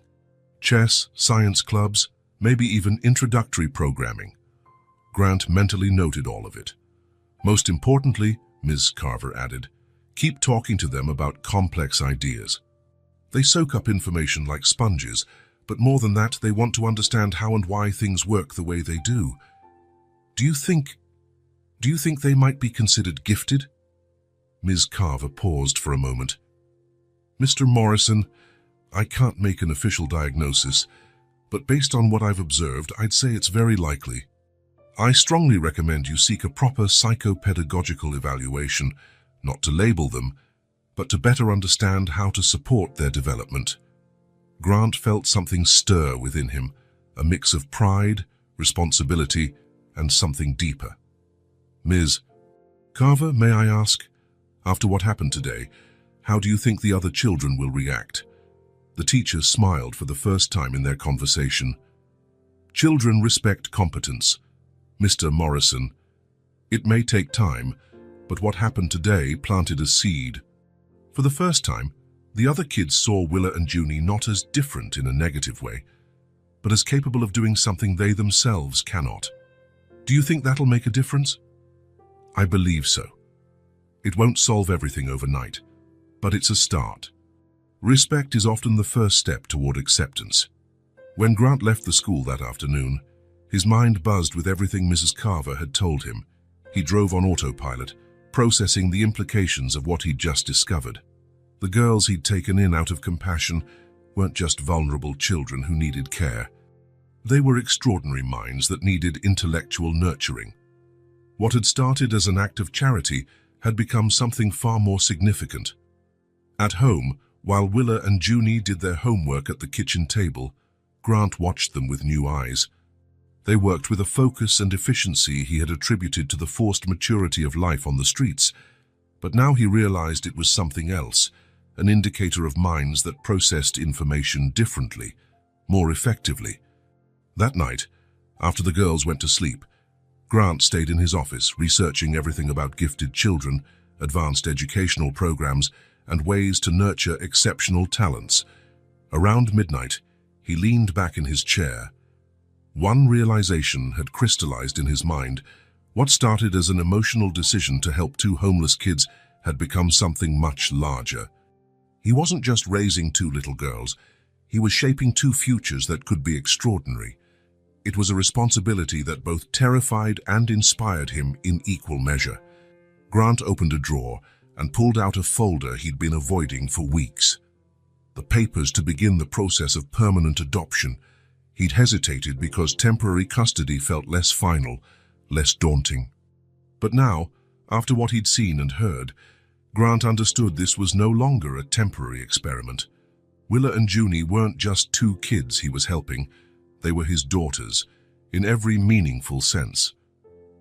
Chess, science clubs, maybe even introductory programming." Grant mentally noted all of it. "Most importantly," Ms. Carver added, "keep talking to them about complex ideas. They soak up information like sponges, but more than that, they want to understand how and why things work the way they do. Do you think they might be considered gifted?" Ms. Carver paused for a moment. "Mr. Morrison, I can't make an official diagnosis, but based on what I've observed, I'd say it's very likely. I strongly recommend you seek a proper psychopedagogical evaluation, not to label them, but to better understand how to support their development." Grant felt something stir within him, a mix of pride, responsibility, and something deeper. "Ms. Carver, may I ask, after what happened today, how do you think the other children will react?" The teacher smiled for the first time in their conversation. "Children respect competence, Mr. Morrison. It may take time, but what happened today planted a seed." For the first time, the other kids saw Willa and Junie not as different in a negative way, but as capable of doing something they themselves cannot. Do you think that'll make a difference? I believe so. It won't solve everything overnight, but it's a start. Respect is often the first step toward acceptance. When Grant left the school that afternoon, his mind buzzed with everything Mrs. Carver had told him. He drove on autopilot, processing the implications of what he'd just discovered. The girls he'd taken in out of compassion weren't just vulnerable children who needed care. They were extraordinary minds that needed intellectual nurturing. What had started as an act of charity had become something far more significant. At home, while Willa and Junie did their homework at the kitchen table, Grant watched them with new eyes. They worked with a focus and efficiency he had attributed to the forced maturity of life on the streets, but now he realized it was something else, an indicator of minds that processed information differently, more effectively. That night, after the girls went to sleep, Grant stayed in his office, researching everything about gifted children, advanced educational programs, and ways to nurture exceptional talents. Around midnight, he leaned back in his chair. One realization had crystallized in his mind. What started as an emotional decision to help two homeless kids had become something much larger. He wasn't just raising two little girls, he was shaping two futures that could be extraordinary. It was a responsibility that both terrified and inspired him in equal measure. Grant opened a drawer and pulled out a folder he'd been avoiding for weeks. The papers to begin the process of permanent adoption. He'd hesitated because temporary custody felt less final, less daunting. But now, after what he'd seen and heard, Grant understood this was no longer a temporary experiment. Willa and Junie weren't just two kids he was helping, they were his daughters, in every meaningful sense.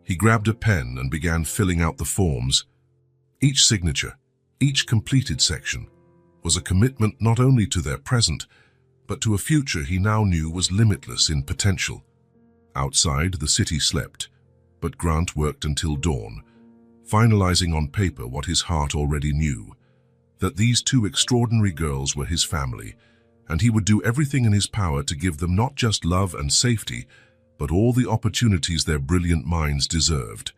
He grabbed a pen and began filling out the forms. Each signature, each completed section, was a commitment not only to their present, but to a future he now knew was limitless in potential. Outside, the city slept, but Grant worked until dawn, finalizing on paper what his heart already knew, that these two extraordinary girls were his family, and he would do everything in his power to give them not just love and safety, but all the opportunities their brilliant minds deserved.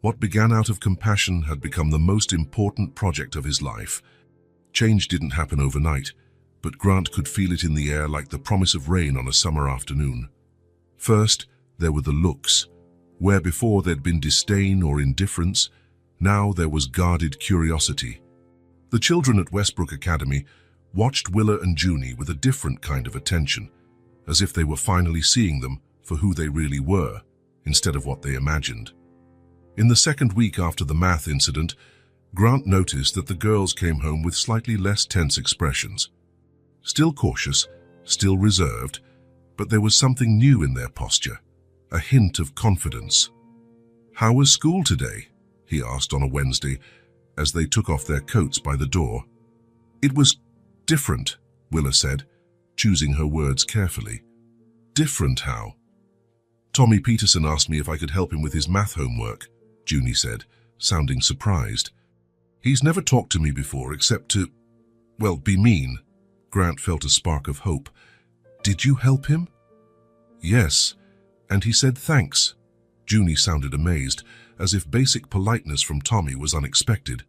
What began out of compassion had become the most important project of his life. Change didn't happen overnight, but Grant could feel it in the air like the promise of rain on a summer afternoon. First, there were the looks. Where before there'd been disdain or indifference, now there was guarded curiosity. The children at Westbrook Academy watched Willa and Junie with a different kind of attention, as if they were finally seeing them for who they really were, instead of what they imagined. In the second week after the math incident, Grant noticed that the girls came home with slightly less tense expressions. Still cautious, still reserved, but there was something new in their posture, a hint of confidence. "How was school today?" he asked on a Wednesday, as they took off their coats by the door. "It was different," Willa said, choosing her words carefully. "Different how?" "Tommy Peterson asked me if I could help him with his math homework," Junie said, sounding surprised. "He's never talked to me before except to, well, be mean." Grant felt a spark of hope. "Did you help him?" "Yes, and he said thanks." Junie sounded amazed, as if basic politeness from Tommy was unexpected.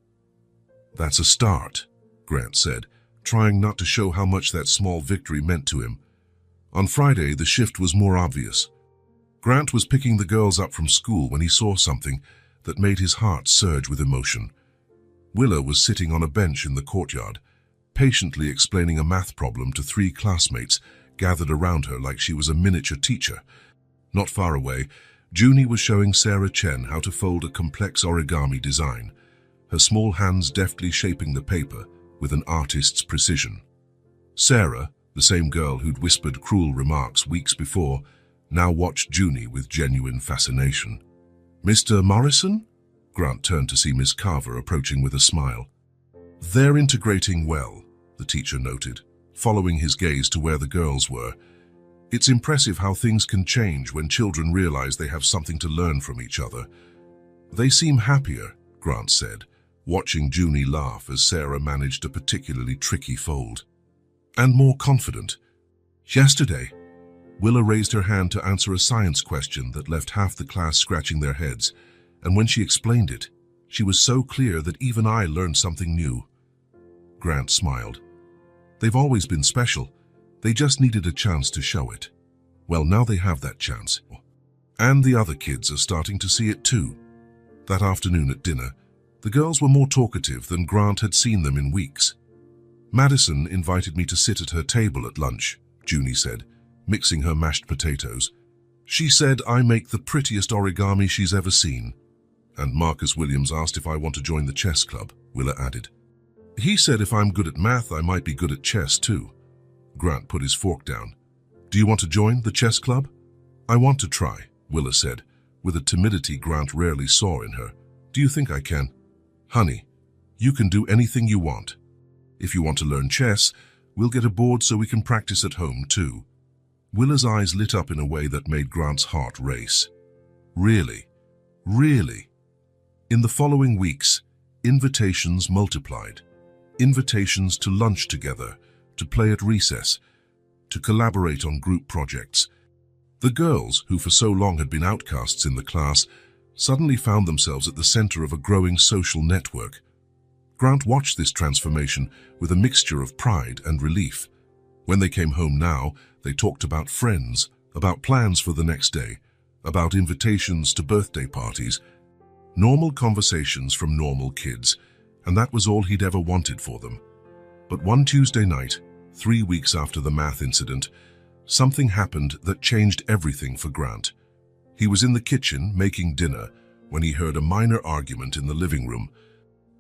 "That's a start," Grant said, trying not to show how much that small victory meant to him. On Friday, the shift was more obvious. Grant was picking the girls up from school when he saw something that made his heart surge with emotion. Willa was sitting on a bench in the courtyard, patiently explaining a math problem to three classmates gathered around her like she was a miniature teacher. Not far away, Junie was showing Sarah Chen how to fold a complex origami design, her small hands deftly shaping the paper with an artist's precision. Sarah, the same girl who'd whispered cruel remarks weeks before, now watched Junie with genuine fascination. "Mr. Morrison?" Grant turned to see Miss Carver approaching with a smile. "They're integrating well," the teacher noted, following his gaze to where the girls were. "It's impressive how things can change when children realize they have something to learn from each other." "They seem happier," Grant said, watching Junie laugh as Sarah managed a particularly tricky fold. "And more confident. Yesterday, Willa raised her hand to answer a science question that left half the class scratching their heads, and when she explained it, she was so clear that even I learned something new. Grant smiled. They've always been special. They just needed a chance to show it. Well, now they have that chance. And the other kids are starting to see it too. That afternoon at dinner, the girls were more talkative than Grant had seen them in weeks. Madison invited me to sit at her table at lunch, Junie said, mixing her mashed potatoes. She said I make the prettiest origami she's ever seen. And Marcus Williams asked if I want to join the chess club, Willa added. He said if I'm good at math, I might be good at chess too. Grant put his fork down. Do you want to join the chess club? I want to try, Willa said, with a timidity Grant rarely saw in her. Do you think I can? Honey, you can do anything you want. If you want to learn chess, we'll get a board so we can practice at home too. Willa's eyes lit up in a way that made Grant's heart race. Really? Really? In the following weeks, invitations multiplied. Invitations to lunch together, to play at recess, to collaborate on group projects. The girls, who for so long had been outcasts in the class, suddenly found themselves at the center of a growing social network. Grant watched this transformation with a mixture of pride and relief. When they came home now, they talked about friends, about plans for the next day, about invitations to birthday parties. Normal conversations from normal kids, and that was all he'd ever wanted for them. But one Tuesday night, 3 weeks after the math incident, something happened that changed everything for Grant. He was in the kitchen making dinner when he heard a minor argument in the living room.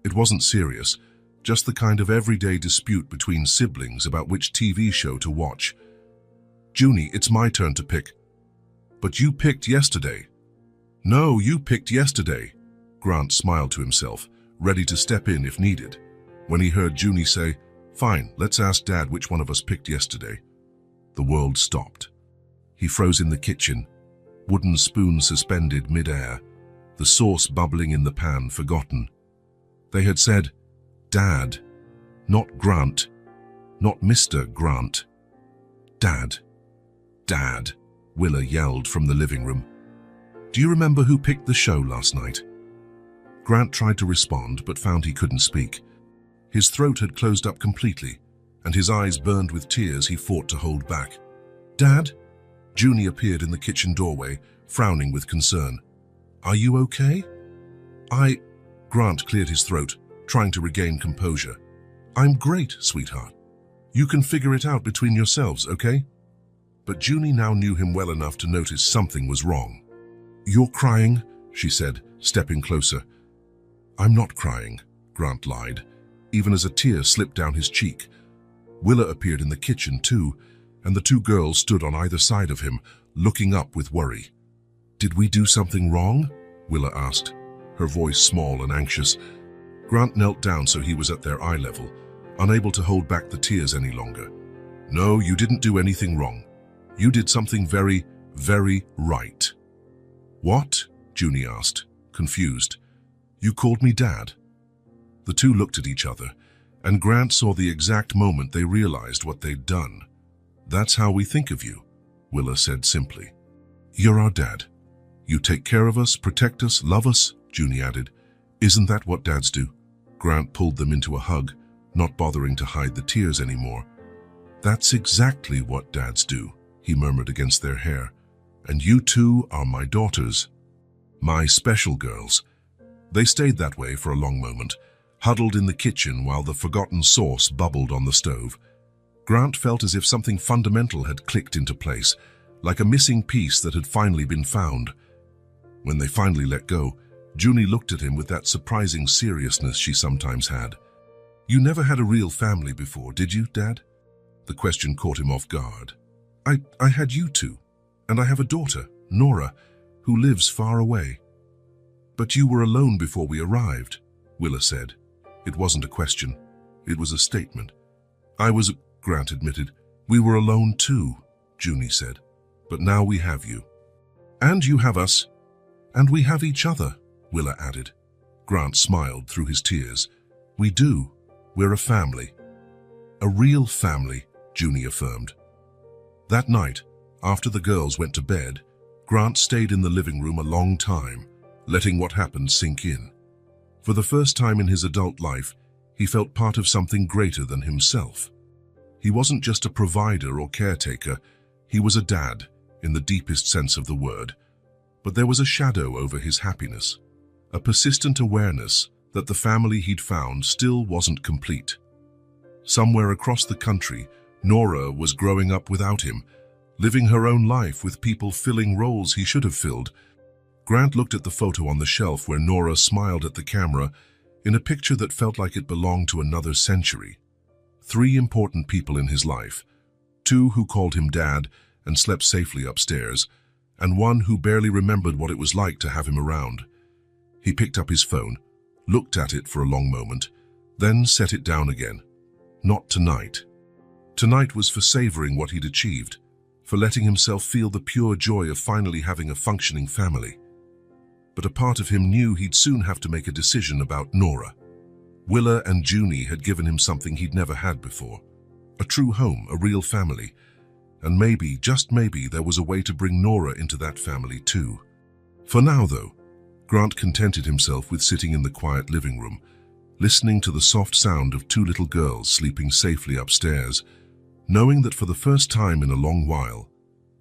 It wasn't serious, just the kind of everyday dispute between siblings about which TV show to watch. Junie, it's my turn to pick. But you picked yesterday. No, you picked yesterday. Grant smiled to himself, ready to step in if needed. When he heard Junie say, fine, let's ask Dad which one of us picked yesterday. The world stopped. He froze in the kitchen, wooden spoon suspended mid-air, the sauce bubbling in the pan forgotten. They had said, Dad, not Grant, not Mr. Grant. Dad, Dad, Willa yelled from the living room. Do you remember who picked the show last night? Grant tried to respond, but found he couldn't speak. His throat had closed up completely, and his eyes burned with tears he fought to hold back. Dad? Junie appeared in the kitchen doorway, frowning with concern. Are you okay? Grant cleared his throat, trying to regain composure. I'm great, sweetheart. You can figure it out between yourselves, okay? But Junie now knew him well enough to notice something was wrong. You're crying, she said, stepping closer. I'm not crying, Grant lied, even as a tear slipped down his cheek. Willa appeared in the kitchen too, and the two girls stood on either side of him, looking up with worry. Did we do something wrong? Willa asked, her voice small and anxious. Grant knelt down so he was at their eye level, unable to hold back the tears any longer. No, you didn't do anything wrong. You did something very, very right. What? Junie asked, confused. You called me Dad. The two looked at each other, and Grant saw the exact moment they realized what they'd done. That's how we think of you, Willa said simply. You're our dad. You take care of us, protect us, love us, Junie added. Isn't that what dads do? Grant pulled them into a hug, not bothering to hide the tears anymore. That's exactly what dads do, he murmured against their hair. And you two are my daughters. My special girls. They stayed that way for a long moment, huddled in the kitchen while the forgotten sauce bubbled on the stove. Grant felt as if something fundamental had clicked into place, like a missing piece that had finally been found. When they finally let go, Junie looked at him with that surprising seriousness she sometimes had. You never had a real family before, did you, Dad? The question caught him off guard. I had you two, and I have a daughter, Nora, who lives far away. But you were alone before we arrived, Willa said. It wasn't a question. It was a statement. Grant admitted. We were alone too, Junie said. But now we have you. And you have us. And we have each other, Willa added. Grant smiled through his tears. We do. We're a family. A real family, Junie affirmed. That night, After the girls went to bed, Grant stayed in the living room a long time, letting what happened sink in. For the first time in his adult life, he felt part of something greater than himself. He wasn't just a provider or caretaker, he was a dad, in the deepest sense of the word. But there was a shadow over his happiness, a persistent awareness that the family he'd found still wasn't complete. Somewhere across the country, Nora was growing up without him, living her own life with people filling roles he should have filled. Grant looked at the photo on the shelf where Nora smiled at the camera in a picture that felt like it belonged to another century. 3 important people in his life, 2 who called him dad and slept safely upstairs, and 1 who barely remembered what it was like to have him around. He picked up his phone, looked at it for a long moment, then set it down again. Not tonight. Tonight was for savoring what he'd achieved, for letting himself feel the pure joy of finally having a functioning family. But a part of him knew he'd soon have to make a decision about Nora. Willa and Junie had given him something he'd never had before. A true home, a real family. And maybe, just maybe, there was a way to bring Nora into that family too. For now, though, Grant contented himself with sitting in the quiet living room, listening to the soft sound of 2 little girls sleeping safely upstairs, knowing that for the first time in a long while,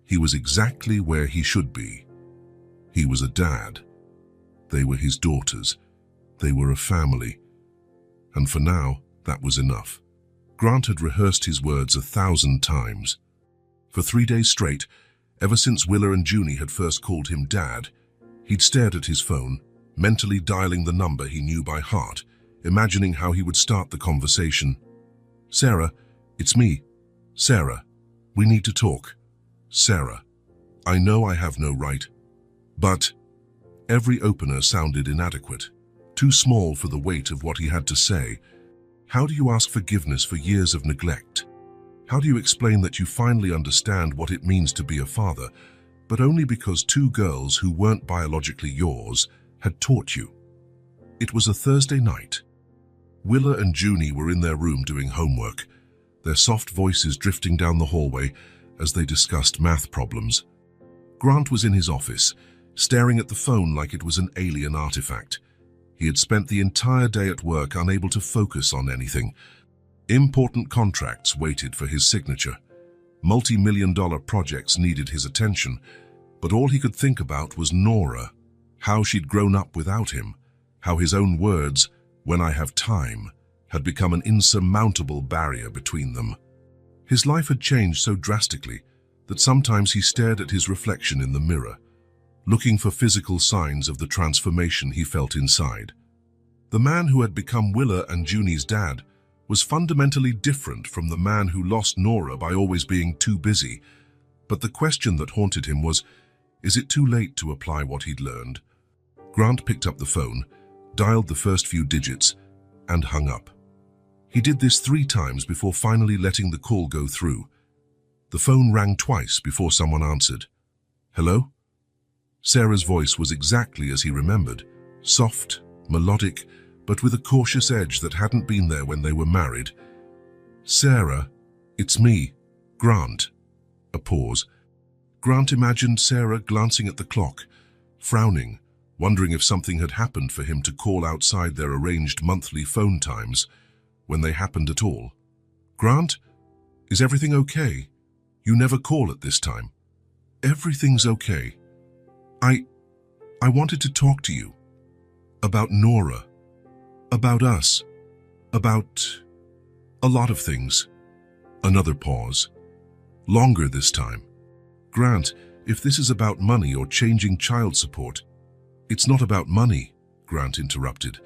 he was exactly where he should be. He was a dad. They were his daughters. They were a family. And for now, that was enough. Grant had rehearsed his words 1,000 times. For 3 days straight, ever since Willa and Junie had first called him Dad, he'd stared at his phone, mentally dialing the number he knew by heart, imagining how he would start the conversation. "Sarah, it's me. Sarah, we need to talk. Sarah, I know I have no right." But every opener sounded inadequate, too small for the weight of what he had to say. How do you ask forgiveness for years of neglect? How do you explain that you finally understand what it means to be a father, but only because 2 girls who weren't biologically yours had taught you? It was a Thursday night. Willa and Junie were in their room doing homework, their soft voices drifting down the hallway as they discussed math problems. Grant was in his office, staring at the phone like it was an alien artifact. He had spent the entire day at work unable to focus on anything. Important contracts waited for his signature. Multi-million-dollar projects needed his attention, but all he could think about was Nora, how she'd grown up without him, how his own words, "when I have time," had become an insurmountable barrier between them. His life had changed so drastically that sometimes he stared at his reflection in the mirror, looking for physical signs of the transformation he felt inside. The man who had become Willa and Junie's dad was fundamentally different from the man who lost Nora by always being too busy. But the question that haunted him was, is it too late to apply what he'd learned? Grant picked up the phone, dialed the first few digits, and hung up. He did this 3 times before finally letting the call go through. The phone rang twice before someone answered. "Hello?" Sarah's voice was exactly as he remembered, soft, melodic, but with a cautious edge that hadn't been there when they were married. "Sarah, it's me, Grant." A pause. Grant imagined Sarah glancing at the clock, frowning, wondering if something had happened for him to call outside their arranged monthly phone times, when they happened at all. "Grant, is everything okay? You never call at this time." "Everything's okay. I wanted to talk to you. About Nora. About us. About a lot of things." Another pause. Longer this time. "Grant, if this is about money or changing child support..." "It's not about money," Grant interrupted,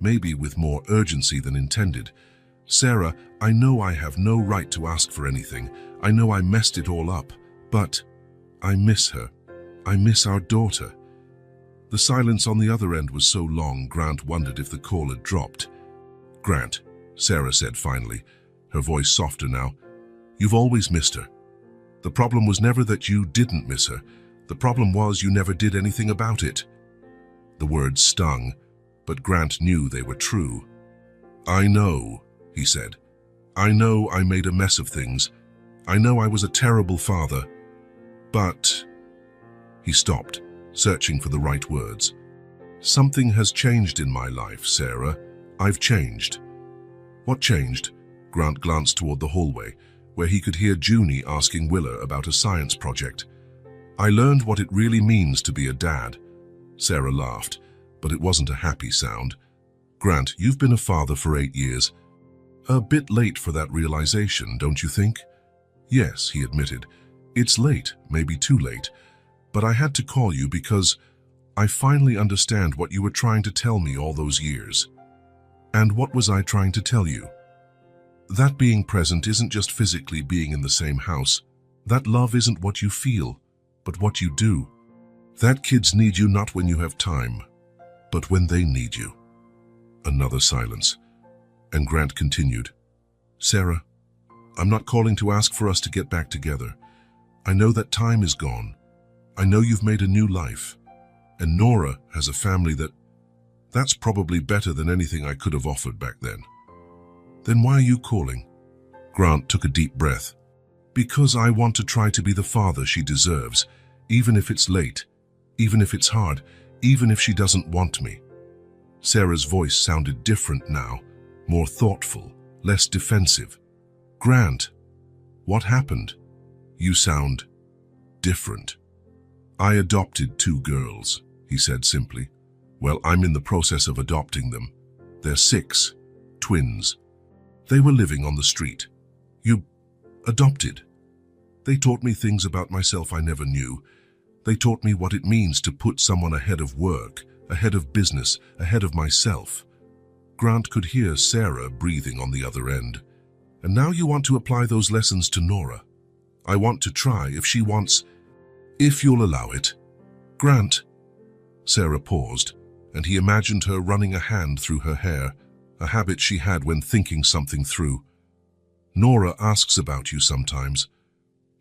maybe with more urgency than intended. "Sarah, I know I have no right to ask for anything. I know I messed it all up, but I miss her. I miss our daughter." The silence on the other end was so long, Grant wondered if the call had dropped. "Grant," Sarah said finally, her voice softer now, "you've always missed her. The problem was never that you didn't miss her. The problem was you never did anything about it." The words stung, but Grant knew they were true. "I know," he said. "I know I made a mess of things. I know I was a terrible father. But he stopped, searching for the right words. Something has changed in my life, Sarah. I've changed. What changed? Grant glanced toward the hallway, where he could hear Junie asking Willa about a science project. I learned what it really means to be a dad. Sarah laughed, but it wasn't a happy sound. Grant, you've been a father for 8 years. A bit late for that realization, don't you think? Yes, he admitted. It's late, maybe too late. But I had to call you because I finally understand what you were trying to tell me all those years. And what was I trying to tell you? That being present isn't just physically being in the same house. That love isn't what you feel, but what you do. That kids need you not when you have time, but when they need you. Another silence, and Grant continued. Sarah, I'm not calling to ask for us to get back together. I know that time is gone. I know you've made a new life. And Nora has a family that's probably better than anything I could have offered back then. Then why are you calling? Grant took a deep breath. Because I want to try to be the father she deserves, even if it's late, even if it's hard, even if she doesn't want me. Sarah's voice sounded different now, more thoughtful, less defensive. Grant, what happened? You sound different. I adopted 2 girls, he said simply. Well, I'm in the process of adopting them. They're 6, twins. They were living on the street. You adopted. They taught me things about myself I never knew. They taught me what it means to put someone ahead of work, ahead of business, ahead of myself. Grant could hear Sarah breathing on the other end. And now you want to apply those lessons to Nora. I want to try if she wants, if you'll allow it. Grant. Sarah paused, and he imagined her running a hand through her hair, a habit she had when thinking something through. Nora asks about you sometimes,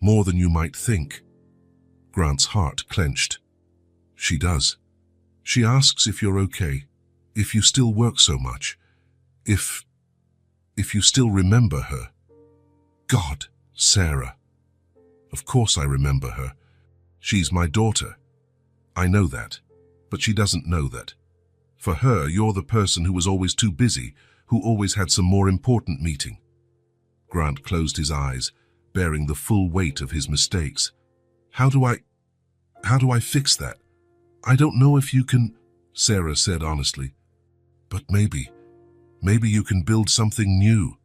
more than you might think. Grant's heart clenched. She does. She asks if you're okay, if you still work so much, if you still remember her. God, Sarah. Of course I remember her. She's my daughter. I know that, but she doesn't know that. For her, you're the person who was always too busy, who always had some more important meeting. Grant closed his eyes, bearing the full weight of his mistakes. How do I fix that? I don't know if you can, Sarah said honestly. But maybe you can build something new.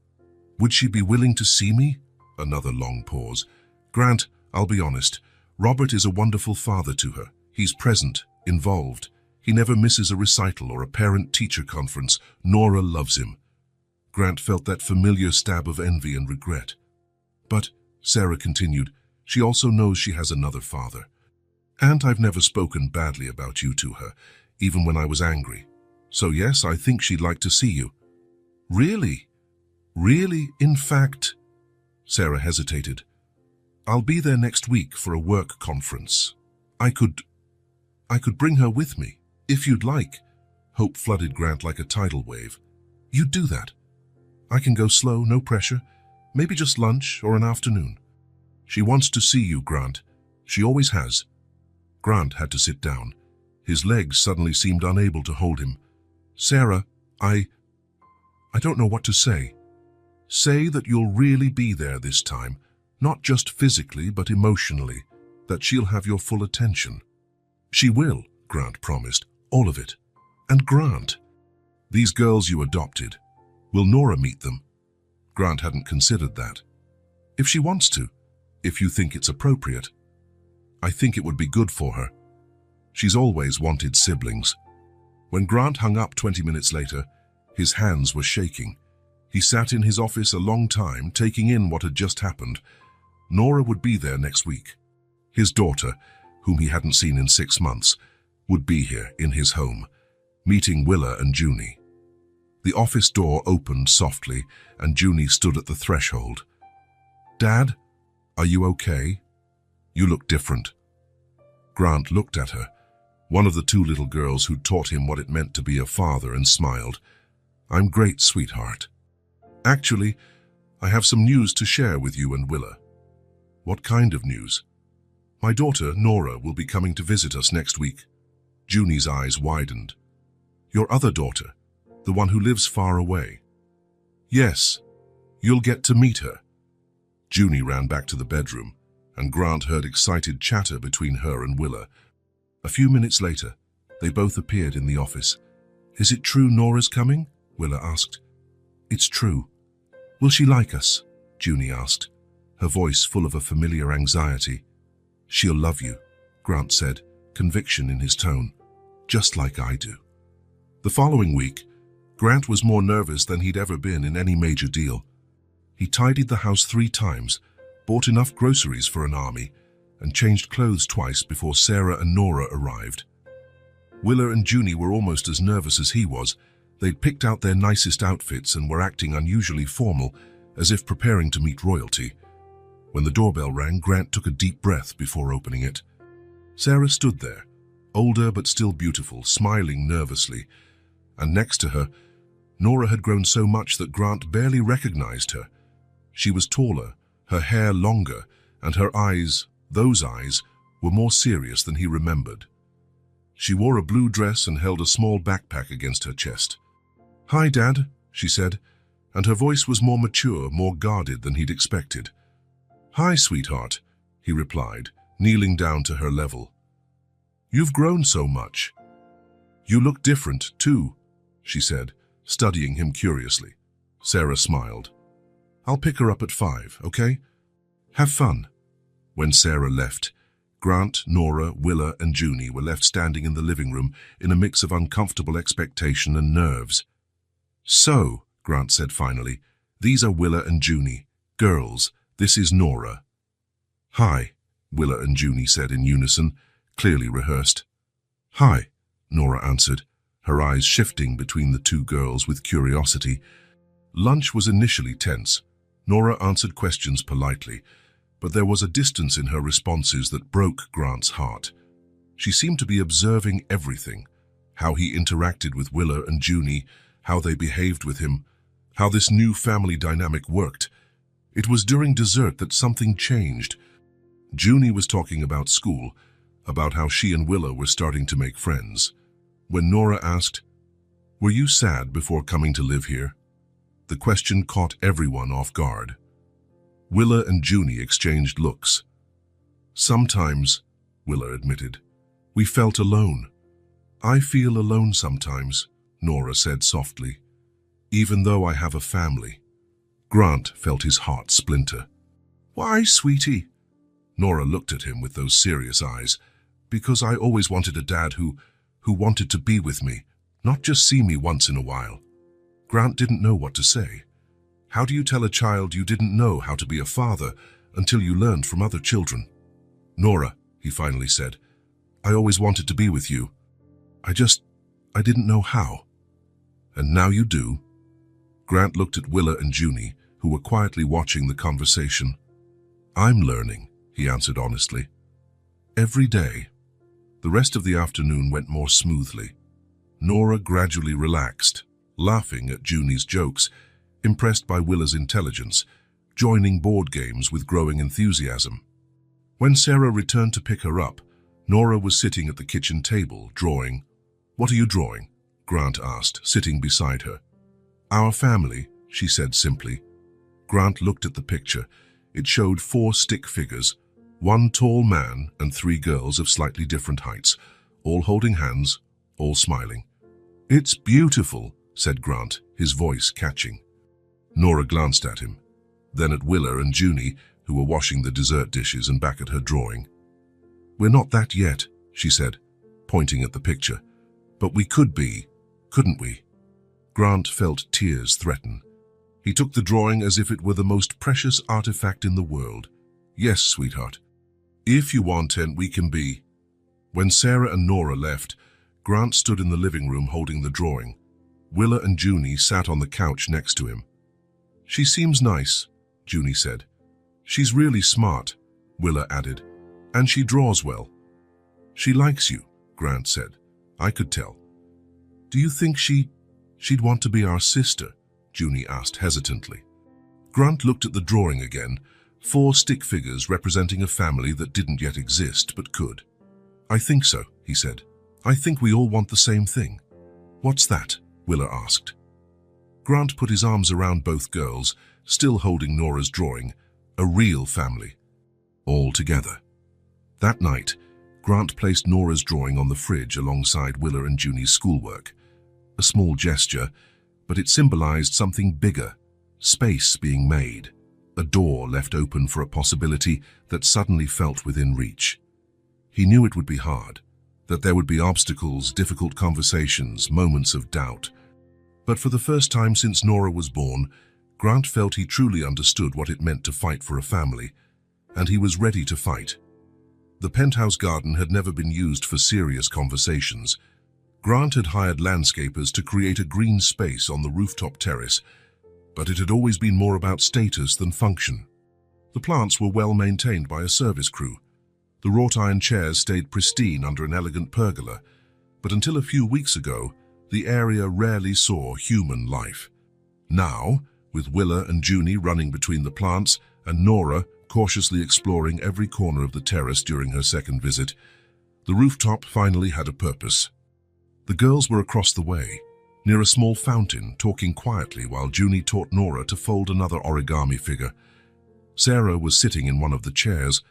Would she be willing to see me? Another long pause. Grant, I'll be honest. Robert is a wonderful father to her. He's present, involved. He never misses a recital or a parent-teacher conference. Nora loves him. Grant felt that familiar stab of envy and regret. But, Sarah continued, she also knows she has another father. And I've never spoken badly about you to her, even when I was angry. So yes, I think she'd like to see you. Really? Really? In fact, Sarah hesitated. I'll be there next week for a work conference. I could bring her with me, if you'd like. Hope flooded Grant like a tidal wave. You'd do that. I can go slow, no pressure. Maybe just lunch or an afternoon. She wants to see you, Grant. She always has. Grant had to sit down. His legs suddenly seemed unable to hold him. Sarah, I don't know what to say. Say that you'll really be there this time, not just physically but emotionally, that she'll have your full attention. She will, Grant promised, all of it. And Grant, these girls you adopted, will Nora meet them? Grant hadn't considered that. If she wants to, if you think it's appropriate. I think it would be good for her. She's always wanted siblings. When Grant hung up 20 minutes later, his hands were shaking. He sat in his office a long time, taking in what had just happened. Nora would be there next week. His daughter, whom he hadn't seen in 6 months, would be here in his home, meeting Willa and Junie. The office door opened softly, and Junie stood at the threshold. Dad, are you okay? You look different. Grant looked at her, one of the 2 little girls who'd taught him what it meant to be a father, and smiled. I'm great, sweetheart. Actually, I have some news to share with you and Willa. What kind of news? My daughter, Nora, will be coming to visit us next week. Junie's eyes widened. Your other daughter, the one who lives far away. Yes, you'll get to meet her. Junie ran back to the bedroom, and Grant heard excited chatter between her and Willa. A few minutes later, they both appeared in the office. Is it true Nora's coming? Willa asked. It's true. Will she like us? Junie asked, her voice full of a familiar anxiety. She'll love you, Grant said, conviction in his tone. Just like I do. The following week, Grant was more nervous than he'd ever been in any major deal. He tidied the house 3 times, bought enough groceries for an army, and changed clothes twice before Sarah and Nora arrived. Willa and Junie were almost as nervous as he was. They'd picked out their nicest outfits and were acting unusually formal, as if preparing to meet royalty. When the doorbell rang, Grant took a deep breath before opening it. Sarah stood there, older but still beautiful, smiling nervously, and next to her, Nora had grown so much that Grant barely recognized her. She was taller, her hair longer, and her eyes, those eyes, were more serious than he remembered. She wore a blue dress and held a small backpack against her chest. Hi, Dad, she said, and her voice was more mature, more guarded than he'd expected. Hi, sweetheart, he replied, kneeling down to her level. You've grown so much. You look different, too, she said, studying him curiously. Sarah smiled. I'll pick her up at 5, okay? Have fun. When Sarah left, Grant, Nora, Willa, and Junie were left standing in the living room in a mix of uncomfortable expectation and nerves. So, Grant said finally, these are Willa and Junie. Girls, this is Nora. Hi, Willa and Junie said in unison, clearly rehearsed. Hi, Nora answered, her eyes shifting between the 2 girls with curiosity. Lunch was initially tense. Nora answered questions politely, but there was a distance in her responses that broke Grant's heart. She seemed to be observing everything, how he interacted with Willa and Junie, how they behaved with him, how this new family dynamic worked. It was during dessert that something changed. Junie was talking about school, about how she and Willa were starting to make friends. When Nora asked, "Were you sad before coming to live here?" the question caught everyone off guard. Willa and Junie exchanged looks. Sometimes, Willa admitted, we felt alone. I feel alone sometimes, Nora said softly, even though I have a family. Grant felt his heart splinter. Why, sweetie? Nora looked at him with those serious eyes. Because I always wanted a dad who wanted to be with me, not just see me once in a while. Grant didn't know what to say. How do you tell a child you didn't know how to be a father until you learned from other children? Nora, he finally said, I always wanted to be with you. I didn't know how. And now you do. Grant looked at Willa and Junie, who were quietly watching the conversation. I'm learning, he answered honestly. Every day. The rest of the afternoon went more smoothly. Nora gradually relaxed, laughing at Junie's jokes, impressed by Willa's intelligence, joining board games with growing enthusiasm. When Sarah returned to pick her up, Nora was sitting at the kitchen table, drawing. What are you drawing? Grant asked, sitting beside her. Our family, she said simply. Grant looked at the picture. It showed 4 stick figures, 1 tall man and 3 girls of slightly different heights, all holding hands, all smiling. It's beautiful, said Grant, his voice catching. Nora glanced at him, then at Willa and Junie, who were washing the dessert dishes, and back at her drawing. We're not that yet, she said, pointing at the picture. But we could be, couldn't we? Grant felt tears threaten. He took the drawing as if it were the most precious artifact in the world. Yes, sweetheart. If you want, and we can be. When Sarah and Nora left, Grant stood in the living room holding the drawing. Willa and Junie sat on the couch next to him. She seems nice, Junie said. She's really smart, Willa added. And she draws well. She likes you, Grant said. I could tell. Do you think she'd want to be our sister? Junie asked hesitantly. Grant looked at the drawing again, 4 stick figures representing a family that didn't yet exist but could. "I think so," he said. "I think we all want the same thing." "What's that?" Willa asked. Grant put his arms around both girls, still holding Nora's drawing. A real family. All together. That night, Grant placed Nora's drawing on the fridge alongside Willa and Junie's schoolwork. A small gesture, but it symbolized something bigger. Space being made. A door left open for a possibility that suddenly felt within reach. He knew it would be hard, that there would be obstacles, difficult conversations, moments of doubt. But for the first time since Nora was born, Grant felt he truly understood what it meant to fight for a family, and he was ready to fight. The penthouse garden had never been used for serious conversations. Grant had hired landscapers to create a green space on the rooftop terrace, but it had always been more about status than function. The plants were well maintained by a service crew. The wrought iron chairs stayed pristine under an elegant pergola, but until a few weeks ago, the area rarely saw human life. Now, with Willa and Junie running between the plants and Nora cautiously exploring every corner of the terrace during her second visit, the rooftop finally had a purpose. The girls were across the way, near a small fountain, talking quietly while Junie taught Nora to fold another origami figure. Sarah was sitting in one of the chairs,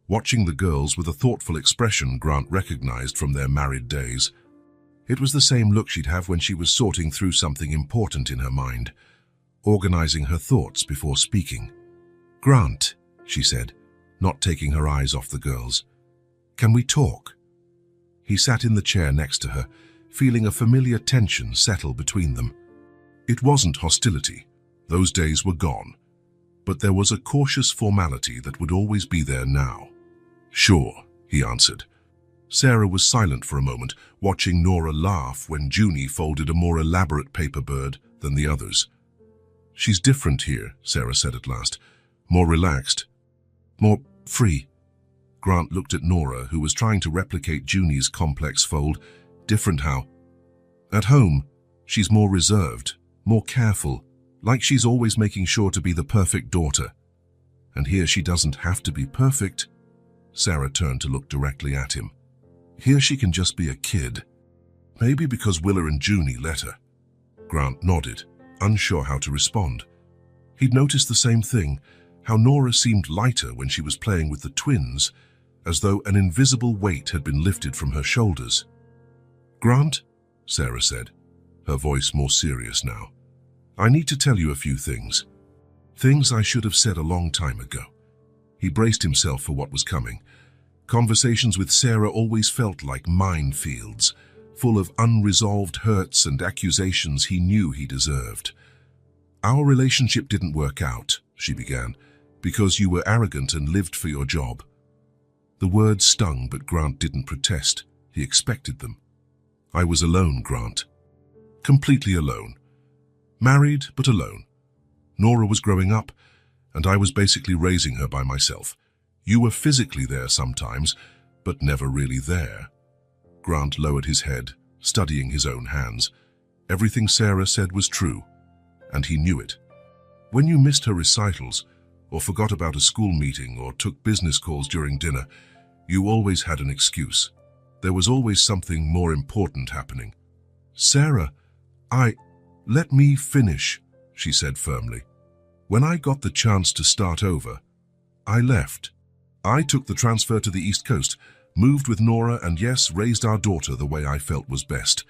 watching the girls with a thoughtful expression Grant recognized from their married days. It was the same look she'd have when she was sorting through something important in her mind, organizing her thoughts before speaking. "Grant," she said, not taking her eyes off the girls. "Can we talk?" He sat in the chair next to her, feeling a familiar tension settle between them. It wasn't hostility. Those days were gone. But there was a cautious formality that would always be there now. "Sure," he answered. Sarah was silent for a moment, watching Nora laugh when Junie folded a more elaborate paper bird than the others. "She's different here," Sarah said at last. "More relaxed. More free." Grant looked at Nora, who was trying to replicate Junie's complex fold. "Different how?" "At home, she's more reserved, more careful, like she's always making sure to be the perfect daughter. And here she doesn't have to be perfect." Sarah turned to look directly at him. "Here she can just be a kid." "Maybe because Willa and Junie let her." Grant nodded, unsure how to respond. He'd noticed the same thing, how Nora seemed lighter when she was playing with the twins, as though an invisible weight had been lifted from her shoulders. "Grant," Sarah said, her voice more serious now, "I need to tell you a few things. Things I should have said a long time ago." He braced himself for what was coming. Conversations with Sarah always felt like minefields, full of unresolved hurts and accusations he knew he deserved. "Our relationship didn't work out," she began, "because you were arrogant and lived for your job." The words stung, but Grant didn't protest. He expected them. "I was alone, Grant. Completely alone. Married, but alone. Nora was growing up, and I was basically raising her by myself. You were physically there sometimes, but never really there." Grant lowered his head, studying his own hands. Everything Sarah said was true, and he knew it. When you missed her recitals, or forgot about a school meeting, or took business calls during dinner, you always had an excuse. There was always something more important happening. "Sarah, let me finish," she said firmly. "When I got the chance to start over, I left. I took the transfer to the East Coast, moved with Nora, and yes, raised our daughter the way I felt was best.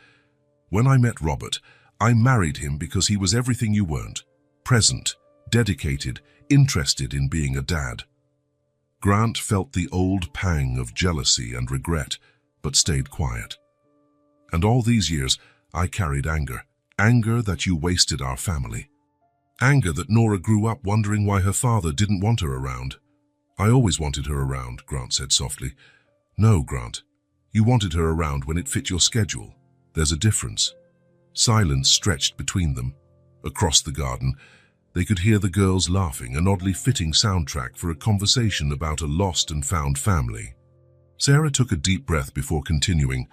When I met Robert, I married him because he was everything you weren't. Present, dedicated, interested in being a dad." Grant felt the old pang of jealousy and regret, but stayed quiet. "And all these years, I carried anger. Anger that you wasted our family. Anger that Nora grew up wondering why her father didn't want her around." "I always wanted her around," Grant said softly. "No, Grant. You wanted her around when it fit your schedule. There's a difference." Silence stretched between them. Across the garden, they could hear the girls laughing, an oddly fitting soundtrack for a conversation about a lost and found family. Sarah took a deep breath before continuing.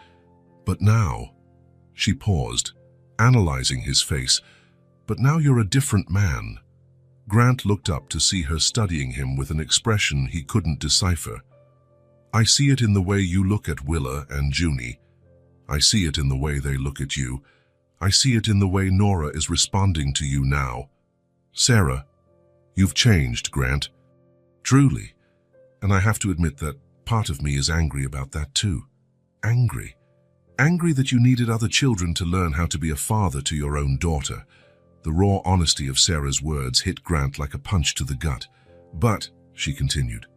"But now," she paused, analyzing his face, "but now you're a different man." Grant looked up to see her studying him with an expression he couldn't decipher. "I see it in the way you look at Willa and Junie. I see it in the way they look at you. I see it in the way Nora is responding to you now. Sarah, you've changed, Grant. Truly. And I have to admit that part of me is angry about that too. Angry. Angry that you needed other children to learn how to be a father to your own daughter." The raw honesty of Sarah's words hit Grant like a punch to the gut. "But," she continued,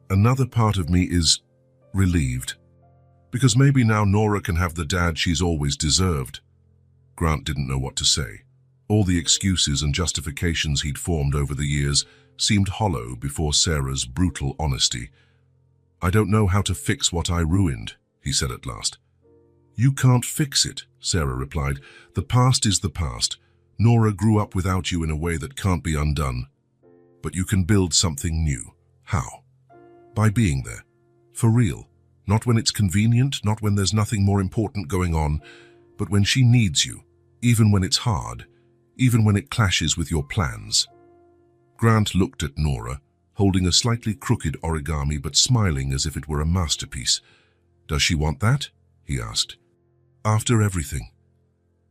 "another part of me is relieved. Because maybe now Nora can have the dad she's always deserved." Grant didn't know what to say. All the excuses and justifications he'd formed over the years seemed hollow before Sarah's brutal honesty. "I don't know how to fix what I ruined," he said at last. "You can't fix it," Sarah replied. "The past is the past. Nora grew up without you in a way that can't be undone. But you can build something new. How? By being there. For real. Not when it's convenient, not when there's nothing more important going on, but when she needs you, even when it's hard, even when it clashes with your plans." Grant looked at Nora, holding a slightly crooked origami but smiling as if it were a masterpiece. "Does she want that?" he asked. "After everything."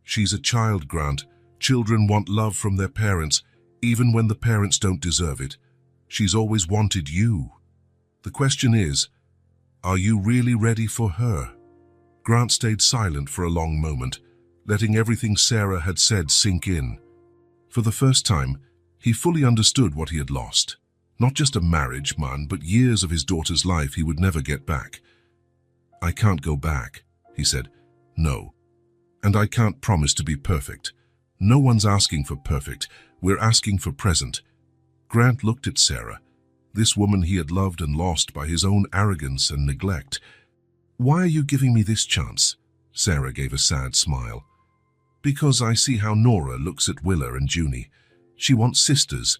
"She's a child, Grant. Children want love from their parents, even when the parents don't deserve it. She's always wanted you. The question is, are you really ready for her?" Grant stayed silent for a long moment, letting everything Sarah had said sink in. For the first time, he fully understood what he had lost. Not just a marriage, man, but years of his daughter's life he would never get back. "I can't go back," he said. "No. And I can't promise to be perfect. No one's asking for perfect. We're asking for present." Grant looked at Sarah, this woman he had loved and lost by his own arrogance and neglect. "Why are you giving me this chance?" Sarah gave a sad smile. "Because I see how Nora looks at Willa and Junie. She wants sisters.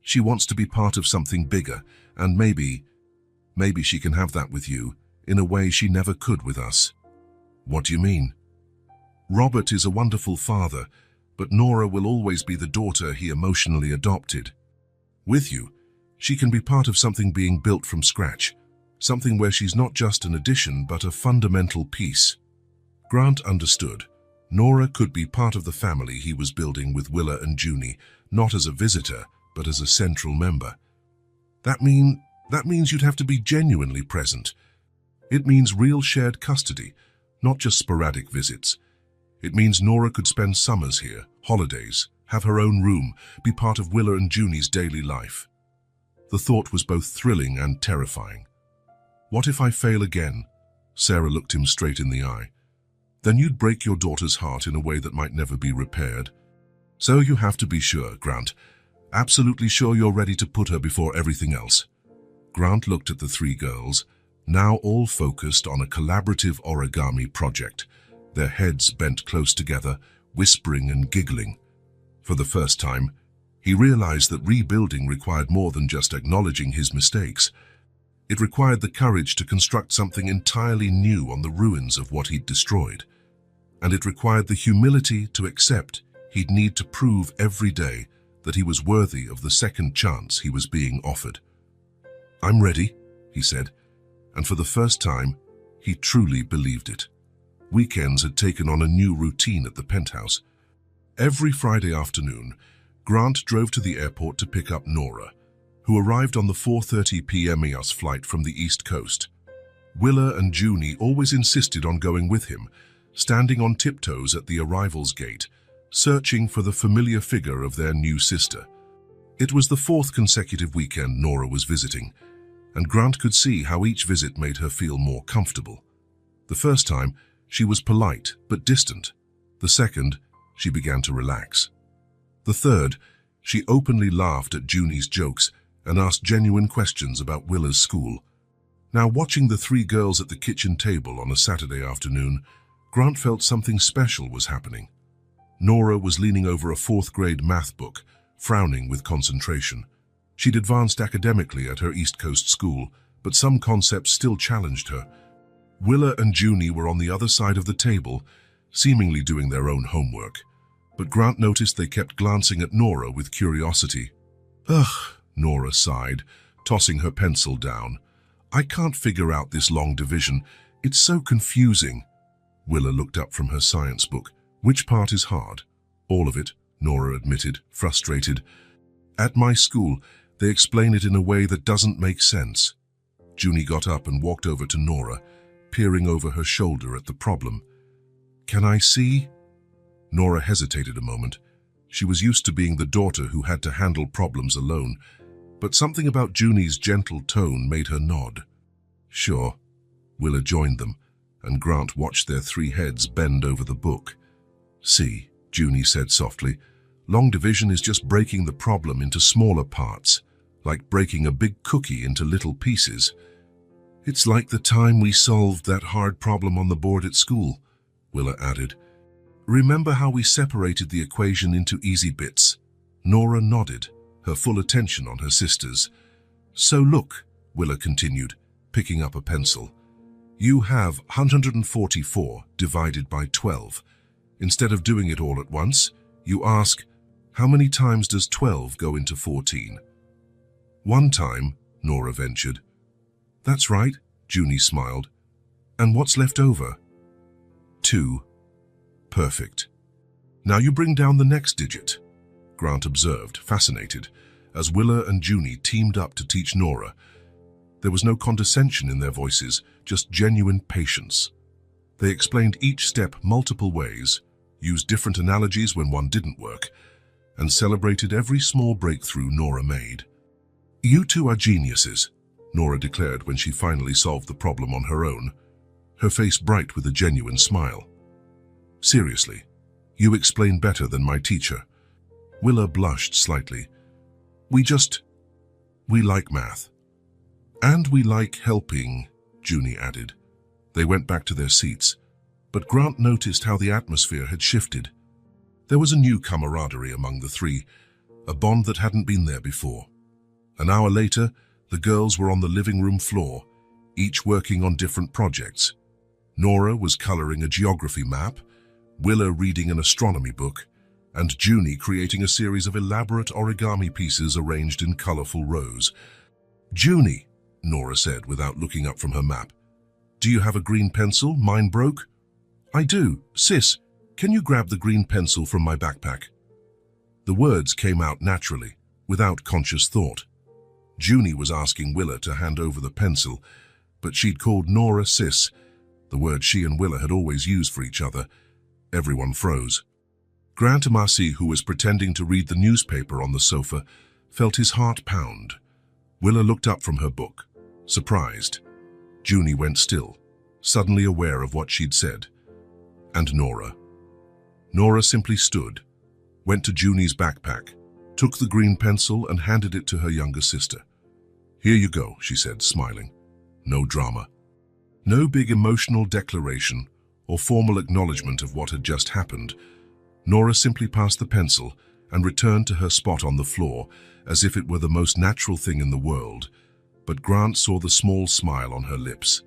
She wants to be part of something bigger, and maybe she can have that with you, in a way she never could with us." "What do you mean?" "Robert is a wonderful father, but Nora will always be the daughter he emotionally adopted. With you, she can be part of something being built from scratch, something where she's not just an addition but a fundamental piece." Grant understood. Nora could be part of the family he was building with Willa and Junie, not as a visitor, but as a central member. That means you'd have to be genuinely present. It means real shared custody, not just sporadic visits. It means Nora could spend summers here, holidays, have her own room, be part of Willa and Junie's daily life. The thought was both thrilling and terrifying. "What if I fail again?" Sarah looked him straight in the eye. "Then you'd break your daughter's heart in a way that might never be repaired. So you have to be sure, Grant. Absolutely sure you're ready to put her before everything else." Grant looked at the three girls, now all focused on a collaborative origami project, their heads bent close together, whispering and giggling. For the first time, he realized that rebuilding required more than just acknowledging his mistakes. It required the courage to construct something entirely new on the ruins of what he'd destroyed. And it required the humility to accept he'd need to prove every day that he was worthy of the second chance he was being offered. "I'm ready," he said, and for the first time, he truly believed it. Weekends had taken on a new routine at the penthouse. Every Friday afternoon, Grant drove to the airport to pick up Nora, who arrived on the 4:30 p.m. EOS flight from the East Coast. Willa and Junie always insisted on going with him, standing on tiptoes at the arrivals gate, searching for the familiar figure of their new sister. It was the fourth consecutive weekend Nora was visiting, and Grant could see how each visit made her feel more comfortable. The first time, she was polite but distant. The second, she began to relax. The third, she openly laughed at Junie's jokes and asked genuine questions about Willa's school. Now, watching the three girls at the kitchen table on a Saturday afternoon, Grant felt something special was happening. Nora was leaning over a fourth-grade math book, frowning with concentration. She'd advanced academically at her East Coast school, but some concepts still challenged her. Willa and Junie were on the other side of the table, seemingly doing their own homework. But Grant noticed they kept glancing at Nora with curiosity. Ugh, Nora sighed, tossing her pencil down. I can't figure out this long division. It's so confusing. Willa looked up from her science book. Which part is hard? All of it, Nora admitted, frustrated. At my school, they explain it in a way that doesn't make sense. Junie got up and walked over to Nora, peering over her shoulder at the problem. Can I see? Nora hesitated a moment. She was used to being the daughter who had to handle problems alone, but something about Junie's gentle tone made her nod. Sure. Willa joined them, and Grant watched their three heads bend over the book. See, Junie said softly, long division is just breaking the problem into smaller parts, like breaking a big cookie into little pieces. It's like the time we solved that hard problem on the board at school, Willa added. Remember how we separated the equation into easy bits? Nora nodded, her full attention on her sisters. So look, Willa continued, picking up a pencil. You have 144 divided by 12. Instead of doing it all at once, you ask, how many times does 12 go into 14? One time, Nora ventured. That's right, Junie smiled. And what's left over? 2. Perfect. Now you bring down the next digit, Grant observed, fascinated, as Willa and Junie teamed up to teach Nora. There was no condescension in their voices, just genuine patience. They explained each step multiple ways, used different analogies when one didn't work, and celebrated every small breakthrough Nora made. You two are geniuses, Nora declared when she finally solved the problem on her own, her face bright with a genuine smile. Seriously, you explain better than my teacher. Willa blushed slightly. We like math. And we like helping, Junie added. They went back to their seats, but Grant noticed how the atmosphere had shifted. There was a new camaraderie among the three, a bond that hadn't been there before. An hour later, the girls were on the living room floor, each working on different projects. Nora was coloring a geography map, Willa reading an astronomy book, and Junie creating a series of elaborate origami pieces arranged in colorful rows. Junie, Nora said without looking up from her map. Do you have a green pencil? Mine broke. I do. Sis, can you grab the green pencil from my backpack? The words came out naturally, without conscious thought. Junie was asking Willa to hand over the pencil, but she'd called Nora sis, the word she and Willa had always used for each other. Everyone froze. Grant Amaze, who was pretending to read the newspaper on the sofa, felt his heart pound. Willa looked up from her book, surprised. Junie went still, suddenly aware of what she'd said. And Nora? Nora simply stood, went to Junie's backpack, took the green pencil and handed it to her younger sister. Here you go, she said, smiling. No drama. No big emotional declaration or formal acknowledgement of what had just happened. Nora simply passed the pencil and returned to her spot on the floor as if it were the most natural thing in the world, but Grant saw the small smile on her lips.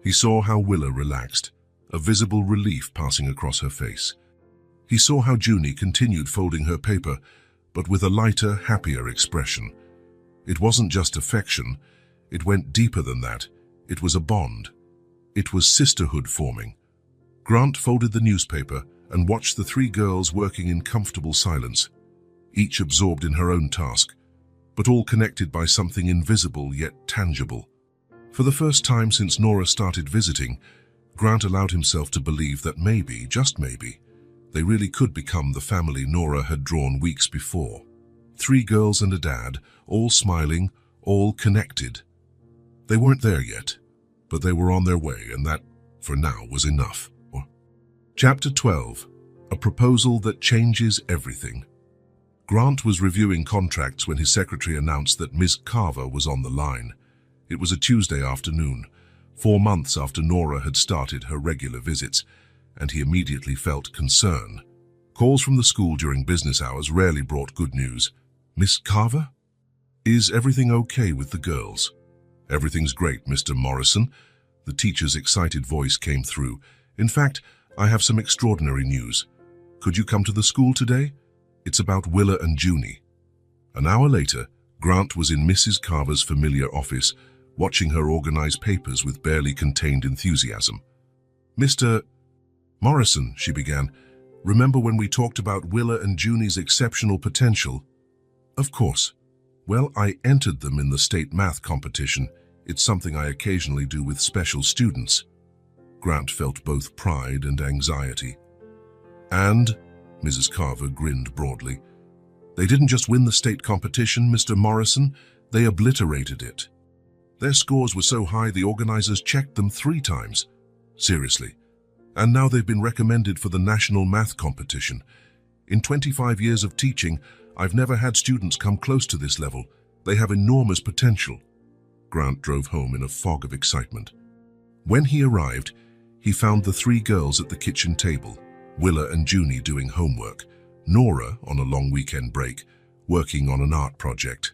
He saw how Willa relaxed, a visible relief passing across her face. He saw how Junie continued folding her paper, but with a lighter, happier expression. It wasn't just affection, it went deeper than that. It was a bond. It was sisterhood forming. Grant folded the newspaper and watched the three girls working in comfortable silence, each absorbed in her own task, but all connected by something invisible yet tangible. For the first time since Nora started visiting, Grant allowed himself to believe that maybe, just maybe, they really could become the family Nora had drawn weeks before. 3 girls and a dad, all smiling, all connected. They weren't there yet, but they were on their way, and that, for now, was enough. Chapter 12. A proposal that changes everything. Grant was reviewing contracts when his secretary announced that Ms. Carver was on the line. It was a Tuesday afternoon, 4 months after Nora had started her regular visits, and he immediately felt concern. Calls from the school during business hours rarely brought good news. Miss Carver? Is everything okay with the girls? Everything's great, Mr. Morrison. The teacher's excited voice came through. In fact, I have some extraordinary news. Could you come to the school today? It's about Willa and Junie. An hour later, Grant was in Mrs. Carver's familiar office, watching her organize papers with barely contained enthusiasm. "Mr. Morrison," she began, "remember when we talked about Willa and Junie's exceptional potential?" "Of course. Well, I entered them in the state math competition. It's something I occasionally do with special students." Grant felt both pride and anxiety. "And?" Mrs. Carver grinned broadly. "They didn't just win the state competition, Mr. Morrison, they obliterated it. Their scores were so high the organizers checked them 3 times. Seriously. And now they've been recommended for the national math competition. In 25 years of teaching, I've never had students come close to this level. They have enormous potential." Grant drove home in a fog of excitement. When he arrived, he found the 3 girls at the kitchen table, Willa and Junie doing homework, Nora, on a long weekend break, working on an art project.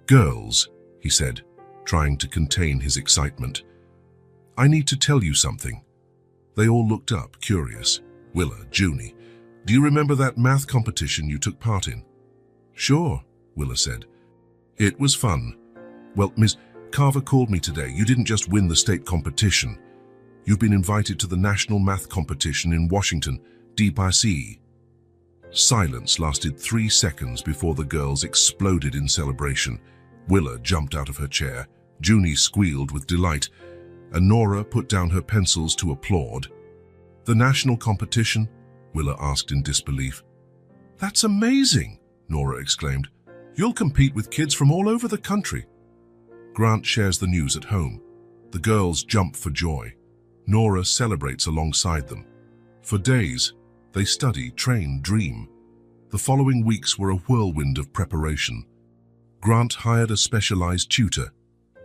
"Girls," he said, trying to contain his excitement, "I need to tell you something." They all looked up, curious. "Willa, Junie, do you remember that math competition you took part in?" "Sure," Willa said. "It was fun. Well, Ms. Carver called me today. You didn't just win the state competition. You've been invited to the national math competition in Washington, D.C." Silence lasted 3 seconds before the girls exploded in celebration. Willa jumped out of her chair, Junie squealed with delight, and Nora put down her pencils to applaud. "The national competition?" Willa asked in disbelief. "That's amazing," Nora exclaimed. "You'll compete with kids from all over the country." Grant shares the news at home. The girls jump for joy. Nora celebrates alongside them. For days, they study, train, dream. The following weeks were a whirlwind of preparation. Grant hired a specialized tutor,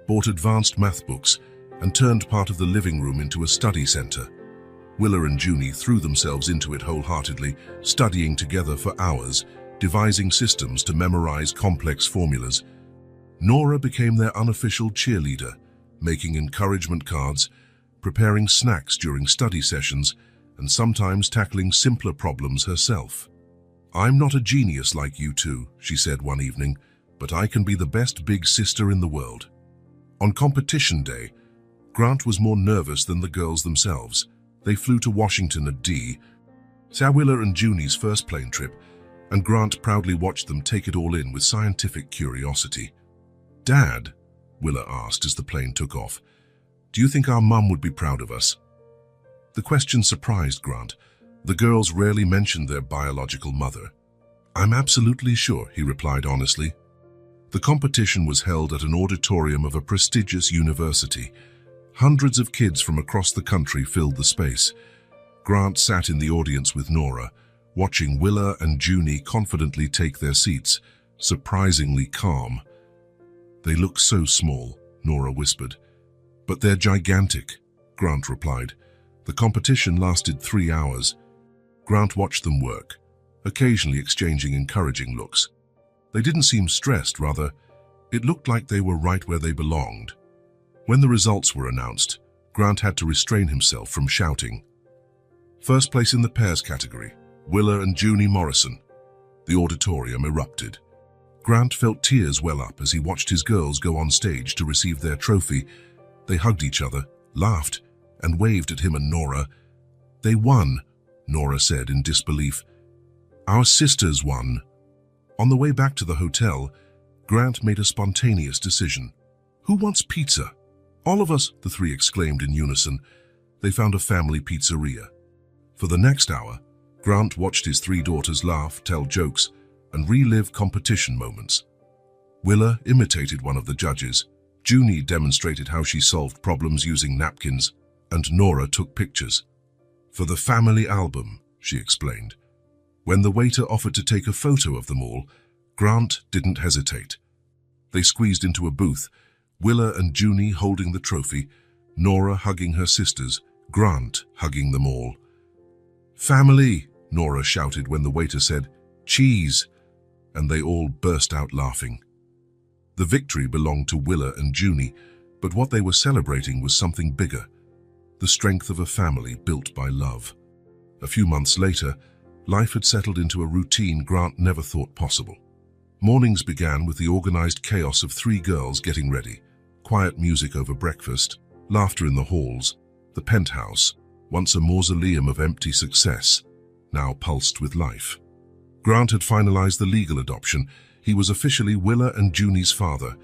bought advanced math books, and turned part of the living room into a study center. Willa and Junie threw themselves into it wholeheartedly, studying together for hours, devising systems to memorize complex formulas. Nora became their unofficial cheerleader, making encouragement cards, preparing snacks during study sessions, and sometimes tackling simpler problems herself. "I'm not a genius like you two," she said one evening, "but I can be the best big sister in the world." On competition day, Grant was more nervous than the girls themselves. They flew to Washington at Willa and Junie's first plane trip, and Grant proudly watched them take it all in with scientific curiosity. "Dad," Willa asked as the plane took off, "do you think our mum would be proud of us?" The question surprised Grant. The girls rarely mentioned their biological mother. "I'm absolutely sure," he replied honestly. The competition was held at an auditorium of a prestigious university. Hundreds of kids from across the country filled the space. Grant sat in the audience with Nora, watching Willa and Junie confidently take their seats, surprisingly calm. "They look so small," Nora whispered. "But they're gigantic," Grant replied. The competition lasted 3 hours. Grant watched them work, occasionally exchanging encouraging looks. They didn't seem stressed, rather, it looked like they were right where they belonged. When the results were announced, Grant had to restrain himself from shouting. First place in the pairs category, Willa and Junie Morrison. The auditorium erupted. Grant felt tears well up as he watched his girls go on stage to receive their trophy. They hugged each other, laughed, and waved at him and Nora. "They won," Nora said in disbelief. "Our sisters won." On the way back to the hotel, Grant made a spontaneous decision. "Who wants pizza?" "All of us," the 3 exclaimed in unison. They found a family pizzeria. For the next hour, Grant watched his 3 daughters laugh, tell jokes, and relive competition moments. Willa imitated one of the judges. Junie demonstrated how she solved problems using napkins, and Nora took pictures. "For the family album," she explained. When the waiter offered to take a photo of them all, Grant didn't hesitate. They squeezed into a booth, Willa and Junie holding the trophy, Nora hugging her sisters, Grant hugging them all. "Family," Nora shouted when the waiter said, "Cheese," and they all burst out laughing. The victory belonged to Willa and Junie, but what they were celebrating was something bigger, the strength of a family built by love. A few months later, life had settled into a routine Grant never thought possible. Mornings began with the organized chaos of three girls getting ready, quiet music over breakfast, laughter in the halls. The penthouse, once a mausoleum of empty success, now pulsed with life. Grant had finalized the legal adoption. He was officially Willa and Junie's father.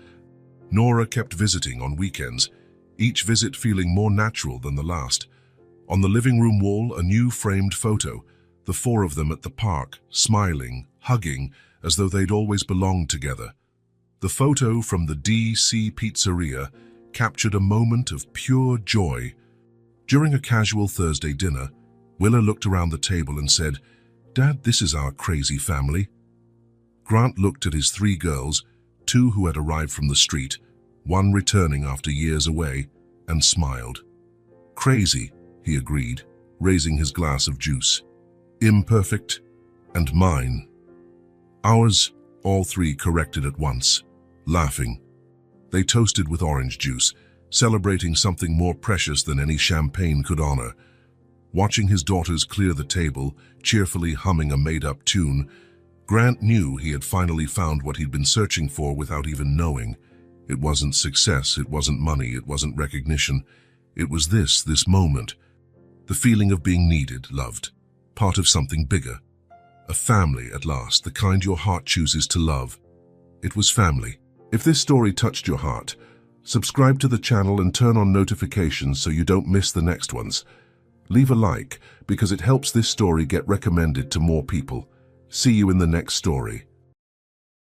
Nora kept visiting on weekends, each visit feeling more natural than the last. On the living room wall, a new framed photo, the four of them at the park, smiling, hugging, as though they'd always belonged together. The photo from the D.C. pizzeria captured a moment of pure joy. During a casual Thursday dinner, Willa looked around the table and said, "Dad, this is our crazy family." Grant looked at his three girls, two who had arrived from the street, one returning after years away, and smiled. "Crazy," he agreed, raising his glass of juice. "Imperfect, and mine." "Ours," all three corrected at once, laughing. They toasted with orange juice, celebrating something more precious than any champagne could honor. Watching his daughters clear the table, cheerfully humming a made-up tune, Grant knew he had finally found what he'd been searching for without even knowing. It wasn't success, it wasn't money, it wasn't recognition. It was this moment. The feeling of being needed, loved, part of something bigger. A family at last, the kind your heart chooses to love. It was family. If this story touched your heart, subscribe to the channel and turn on notifications so you don't miss the next ones. Leave a like because it helps this story get recommended to more people. See you in the next story.